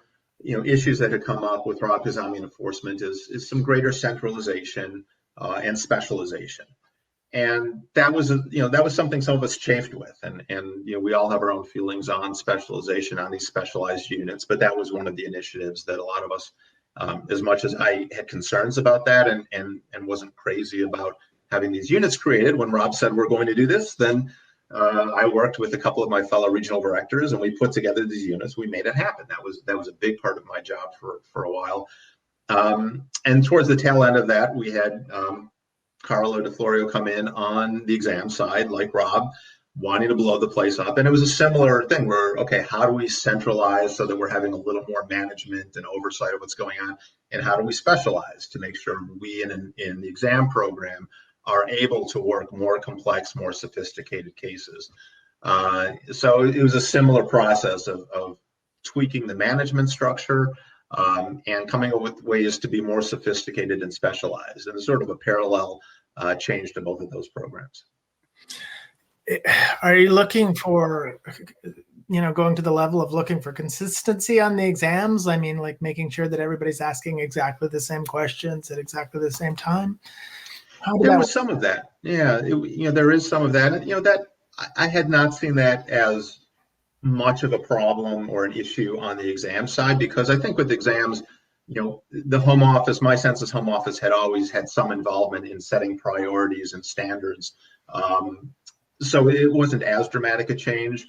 issues that had come up with Rob Kazami enforcement is some greater centralization and specialization. And that was something some of us chafed with, and we all have our own feelings on specialization, on these specialized units. But that was one of the initiatives that a lot of us, as much as I had concerns about that and wasn't crazy about having these units created, when Rob said we're going to do this, then I worked with a couple of my fellow regional directors, and we put together these units. We made it happen. That was a big part of my job for a while. And towards the tail end of that, we had Carlo DeFlorio come in on the exam side, like Rob, wanting to blow the place up. And it was a similar thing where, okay, how do we centralize so that we're having a little more management and oversight of what's going on? And how do we specialize to make sure we in the exam program are able to work more complex, more sophisticated cases? So it was a similar process of tweaking the management structure and coming up with ways to be more sophisticated and specialized. And it's sort of a parallel change to both of those programs. Are you looking for, going to the level of looking for consistency on the exams? I mean, like making sure that everybody's asking exactly the same questions at exactly the same time? There was some of that. Yeah, there is some of that. That I had not seen that as much of a problem or an issue on the exam side, because I think with exams, the home office, my sense is home office had always had some involvement in setting priorities and standards. So it wasn't as dramatic a change,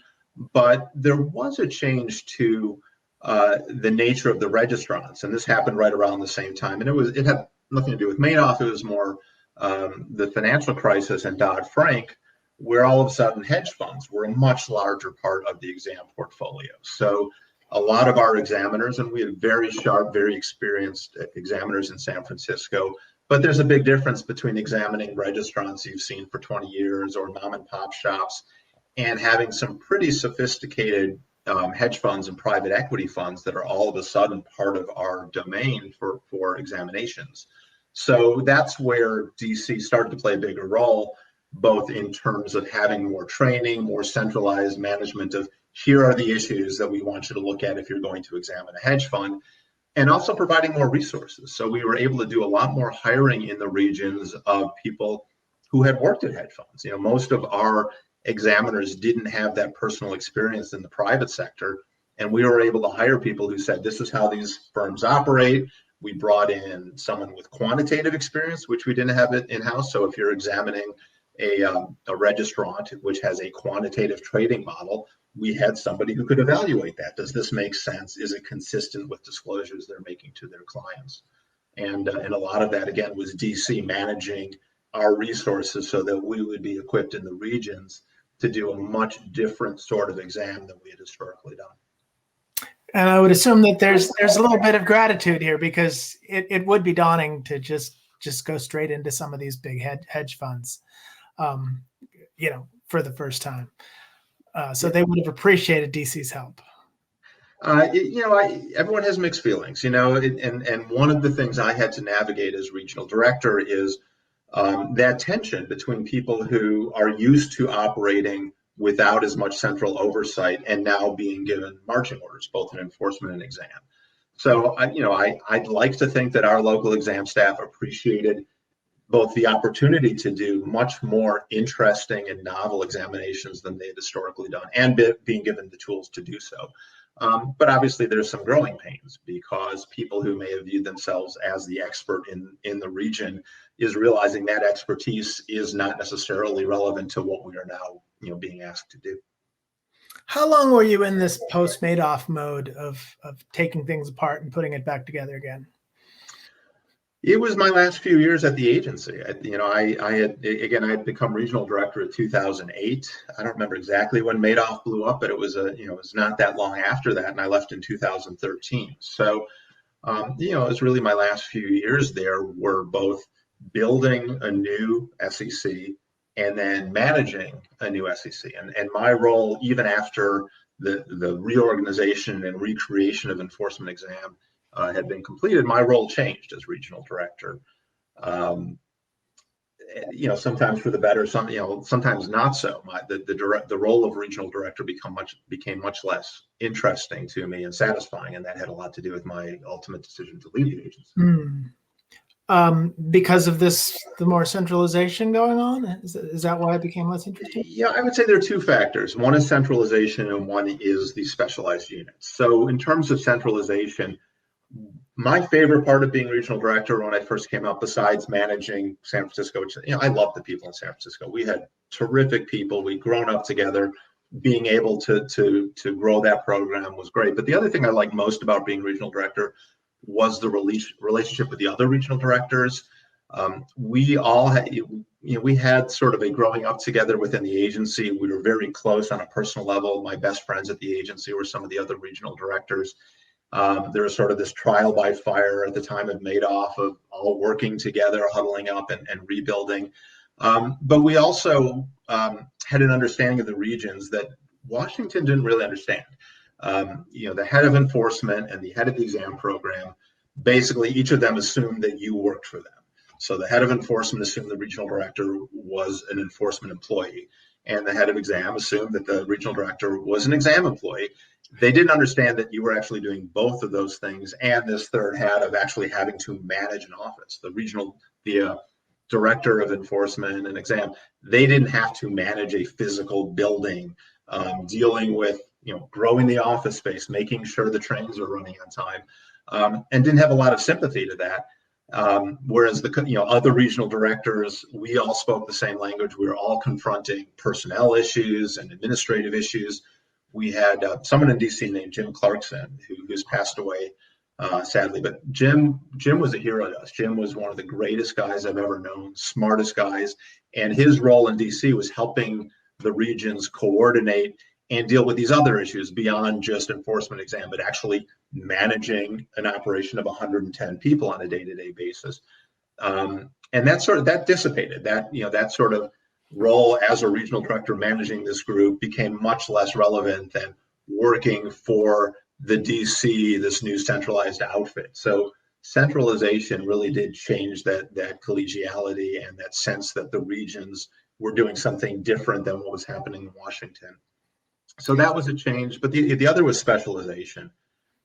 but there was a change to the nature of the registrants. And this happened right around the same time. And it had nothing to do with Madoff. It was more the financial crisis and Dodd-Frank, where all of a sudden hedge funds were a much larger part of the exam portfolio. So a lot of our examiners, and we had very sharp, very experienced examiners in San Francisco, but there's a big difference between examining registrants you've seen for 20 years or mom and pop shops and having some pretty sophisticated hedge funds and private equity funds that are all of a sudden part of our domain for examinations. So that's where DC started to play a bigger role, both in terms of having more training, more centralized management of here are the issues that we want you to look at if you're going to examine a hedge fund, and also providing more resources. So we were able to do a lot more hiring in the regions of people who had worked at hedge funds. Most of our examiners didn't have that personal experience in the private sector, and we were able to hire people who said, this is how these firms operate. We brought in someone with quantitative experience, which we didn't have it in-house. So if you're examining a registrant which has a quantitative trading model, we had somebody who could evaluate that. Does this make sense? Is it consistent with disclosures they're making to their clients? And a lot of that, again, was DC managing our resources so that we would be equipped in the regions to do a much different sort of exam than we had historically done. And I would assume that there's a little bit of gratitude here, because it would be daunting to just go straight into some of these big hedge funds, for the first time. So they would have appreciated DC's help. Everyone has mixed feelings, and one of the things I had to navigate as regional director is that tension between people who are used to operating without as much central oversight and now being given marching orders, both in enforcement and exam. So, I'd like to think that our local exam staff appreciated both the opportunity to do much more interesting and novel examinations than they had historically done, and being given the tools to do so. But obviously there's some growing pains, because people who may have viewed themselves as the expert in the region is realizing that expertise is not necessarily relevant to what we are now, being asked to do. How long were you in this post-Madoff mode of taking things apart and putting it back together again? It was my last few years at the agency. I had become regional director in 2008. I don't remember exactly when Madoff blew up, but it was it was not that long after that, and I left in 2013. So, it was really my last few years there were both building a new SEC and then managing a new SEC. And my role, even after the reorganization and recreation of enforcement exam had been completed, my role changed as regional director. Sometimes for the better, sometimes not so. The role of regional director became much less interesting to me and satisfying, and that had a lot to do with my ultimate decision to leave the agency. Because of the more centralization going on? Is that why it became less interesting? Yeah, I would say there are two factors. One is centralization, and one is the specialized units. So in terms of centralization, my favorite part of being regional director when I first came out, besides managing San Francisco, which, I love the people in San Francisco. We had terrific people. We'd grown up together. Being able to grow that program was great. But the other thing I like most about being regional director was the relationship with the other regional directors. We all had, we had sort of a growing up together within the agency. We were very close on a personal level. My best friends at the agency were some of the other regional directors. There was sort of this trial by fire at the time of Madoff of all working together, huddling up and rebuilding. But we also had an understanding of the regions that Washington didn't really understand. The head of enforcement and the head of the exam program, basically each of them assumed that you worked for them. So the head of enforcement assumed the regional director was an enforcement employee, and the head of exam assumed that the regional director was an exam employee. They didn't understand that you were actually doing both of those things, and this third hat of actually having to manage an office. The director of enforcement and exam, they didn't have to manage a physical building, dealing with growing the office space, making sure the trains are running on time, and didn't have a lot of sympathy to that. Whereas the other regional directors, we all spoke the same language. We were all confronting personnel issues and administrative issues. We had someone in DC named Jim Clarkson, who's passed away, sadly. But Jim was a hero to us. Jim was one of the greatest guys I've ever known, smartest guys. And his role in DC was helping the regions coordinate and deal with these other issues beyond just enforcement exam, but actually managing an operation of 110 people on a day-to-day basis. And that dissipated. That sort of role as a regional director managing this group became much less relevant than working for the DC, this new centralized outfit. So centralization really did change that collegiality and that sense that the regions were doing something different than what was happening in Washington. So that was a change, but the other was specialization.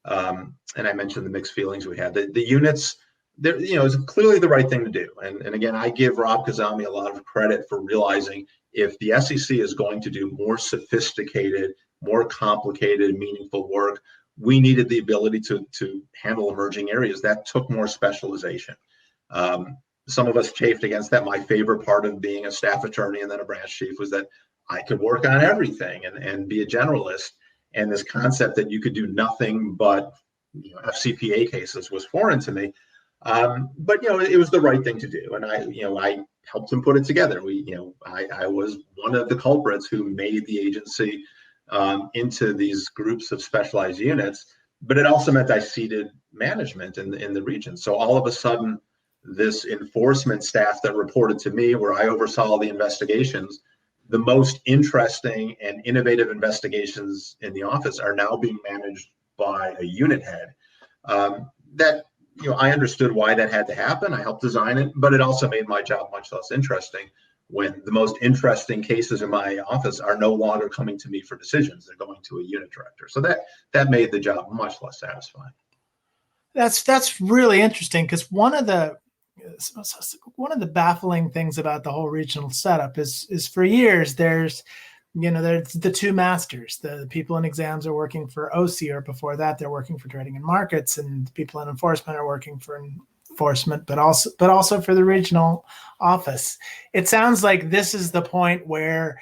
And I mentioned the mixed feelings we had. The units, it's clearly the right thing to do. And again, I give Rob Kazami a lot of credit for realizing if the SEC is going to do more sophisticated, more complicated, meaningful work, we needed the ability to handle emerging areas. That took more specialization. Some of us chafed against that. My favorite part of being a staff attorney and then a branch chief was that I could work on everything and be a generalist. And this concept that you could do nothing but FCPA cases was foreign to me. But it was the right thing to do, and I helped him put it together. I was one of the culprits who made the agency into these groups of specialized units, but it also meant I ceded management in the region. So all of a sudden, this enforcement staff that reported to me, where I oversaw the investigations, the most interesting and innovative investigations in the office are now being managed by a unit head. I understood why that had to happen. I helped design it, but it also made my job much less interesting when the most interesting cases in my office are no longer coming to me for decisions. They're going to a unit director. So that made the job much less satisfying. That's really interesting, because one of the one of the baffling things about the whole regional setup is for years there's the two masters. The people in exams are working for OC, or before that they're working for trading and markets, and people in enforcement are working for enforcement, but also for the regional office. It sounds like this is the point where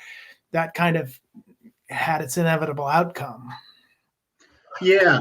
that kind of had its inevitable outcome. Yeah,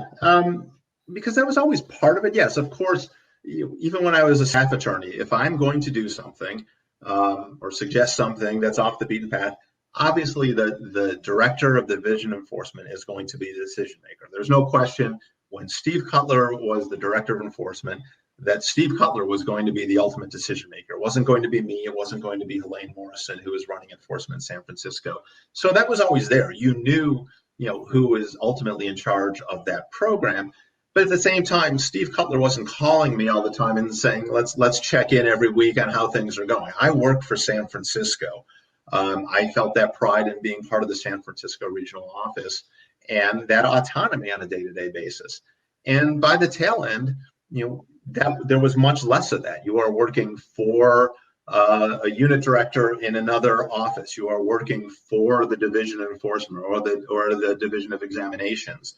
because that was always part of it. Yes, of course. Even when I was a staff attorney, if I'm going to do something or suggest something that's off the beaten path, obviously the director of the division enforcement is going to be the decision maker. There's no question when Steve Cutler was the director of enforcement that Steve Cutler was going to be the ultimate decision maker. It wasn't going to be me. It wasn't going to be Helene Morrison, who was running enforcement in San Francisco. So that was always there. You knew, who was ultimately in charge of that program. But at the same time, Steve Cutler wasn't calling me all the time and saying, let's check in every week on how things are going. I worked for San Francisco. I felt that pride in being part of the San Francisco regional office and that autonomy on a day-to-day basis. And by the tail end, that there was much less of that. You are working for a unit director in another office. You are working for the division of enforcement or the division of examinations.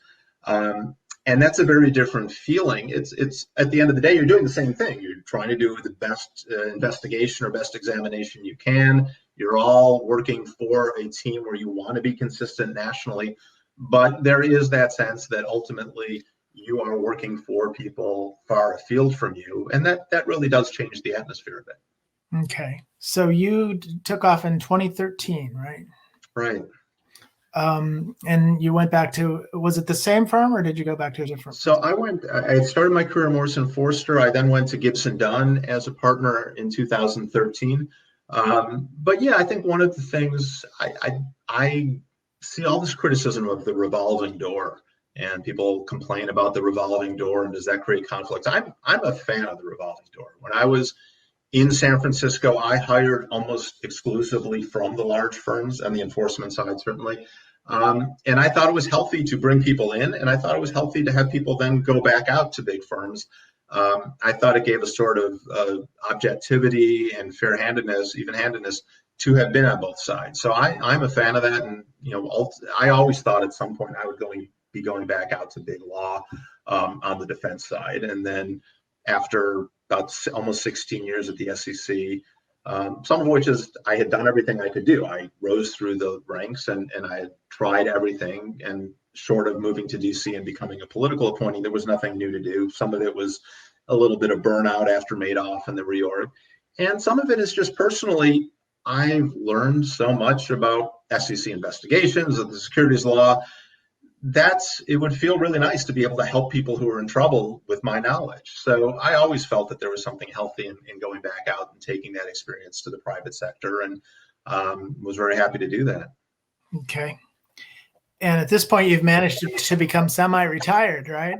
And that's a very different feeling. It's at the end of the day, you're doing the same thing. You're trying to do the best investigation or best examination you can. You're all working for a team where you want to be consistent nationally, but there is that sense that ultimately you are working for people far afield from you, and that really does change the atmosphere a bit. Okay, so you took off in 2013, right? Right. And you went back to, was it the same firm or did you go back to a different? So I started my career at Morrison Foerster. I then went to Gibson Dunn as a partner in 2013. But yeah, I think one of the things I see all this criticism of the revolving door, and people complain about the revolving door and does that create conflicts? I'm a fan of the revolving door. When I was in San Francisco, I hired almost exclusively from the large firms and the enforcement side, certainly. And I thought it was healthy to bring people in, and I thought it was healthy to have people then go back out to big firms. I thought it gave a sort of objectivity and fair-handedness, even-handedness, to have been on both sides. So I'm a fan of that, and I always thought at some point I would be going back out to big law on the defense side, and then after about almost 16 years at the SEC, some of which is I had done everything I could do. I rose through the ranks and I had tried everything, and short of moving to DC and becoming a political appointee, there was nothing new to do. Some of it was a little bit of burnout after Madoff and the reorg. And some of it is just personally, I've learned so much about SEC investigations, of the securities law, it would feel really nice to be able to help people who are in trouble with my knowledge. So I always felt that there was something healthy in going back out and taking that experience to the private sector, and was very happy to do that. Okay. And at this point, you've managed to become semi-retired, right?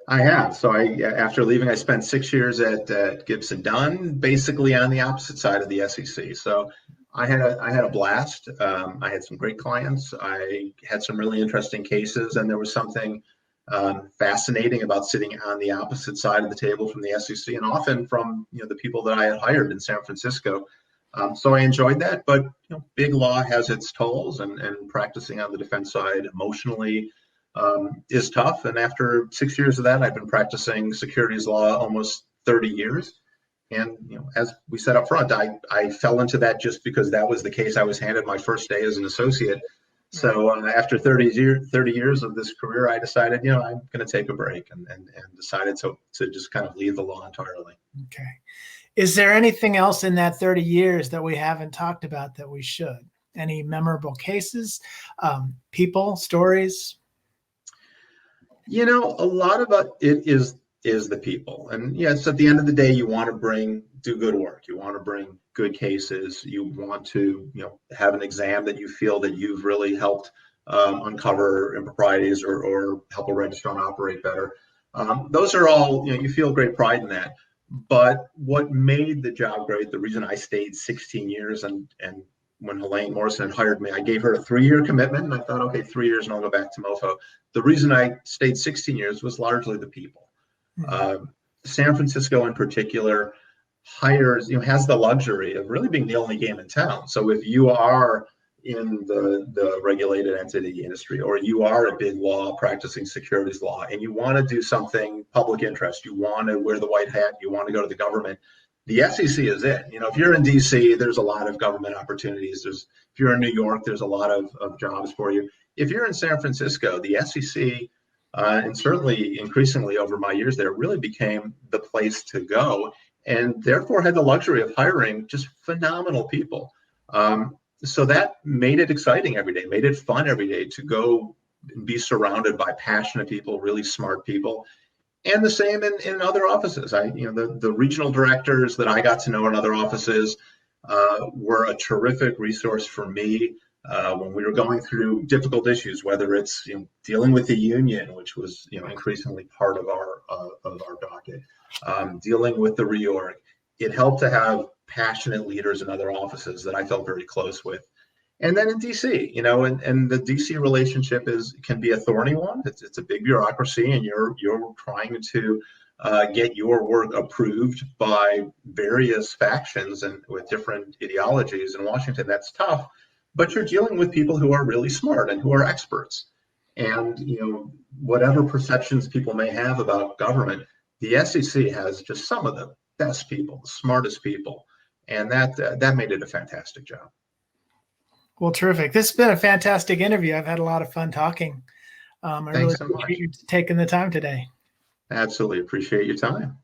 I have. So after leaving, I spent 6 years at Gibson Dunn, basically on the opposite side of the SEC. So I had a blast. I had some great clients. I had some really interesting cases, and there was something fascinating about sitting on the opposite side of the table from the SEC, and often from the people that I had hired in San Francisco. So I enjoyed that, but big law has its tolls, and practicing on the defense side emotionally is tough. And after 6 years of that, I've been practicing securities law almost 30 years. And as we said up front, I fell into that just because that was the case I was handed my first day as an associate. So after 30 years of this career, I decided, I'm going to take a break, and decided to just kind of leave the law entirely. Okay. Is there anything else in that 30 years that we haven't talked about that we should? Any memorable cases, people, stories? A lot of it is the people. And yes, at the end of the day, you want to do good work. You want to bring good cases. You want to, have an exam that you feel that you've really helped uncover improprieties or help a registrant operate better. Those are all, you feel great pride in that. But what made the job great, the reason I stayed 16 years, and when Helene Morrison had hired me, I gave her a 3-year commitment, and I thought, okay, 3 years and I'll go back to MoFo. The reason I stayed 16 years was largely the people. San Francisco in particular, hires, has the luxury of really being the only game in town. So if you are in the regulated entity industry, or you are a big law practicing securities law, and you want to do something public interest, you want to wear the white hat, you want to go to the government, the SEC is it. If you're in DC, there's a lot of government opportunities. If you're in New York, there's a lot of jobs for you. If you're in San Francisco, the SEC, and certainly increasingly over my years there, really became the place to go, and therefore had the luxury of hiring just phenomenal people. So that made it exciting every day, made it fun every day to go and be surrounded by passionate people, really smart people. And the same in other offices. The regional directors that I got to know in other offices were a terrific resource for me when we were going through difficult issues, whether it's dealing with the union, which was increasingly part of our docket, dealing with the reorg. It helped to have passionate leaders in other offices that I felt very close with. And then in DC, and the DC relationship can be a thorny one. It's a big bureaucracy, and you're trying to get your work approved by various factions and with different ideologies in Washington. That's tough, but you're dealing with people who are really smart and who are experts. And whatever perceptions people may have about government, the SEC has just some of the best people, the smartest people, and that made it a fantastic job. Well, terrific. This has been a fantastic interview. I've had a lot of fun talking. I really appreciate you taking the time today. Absolutely appreciate your time.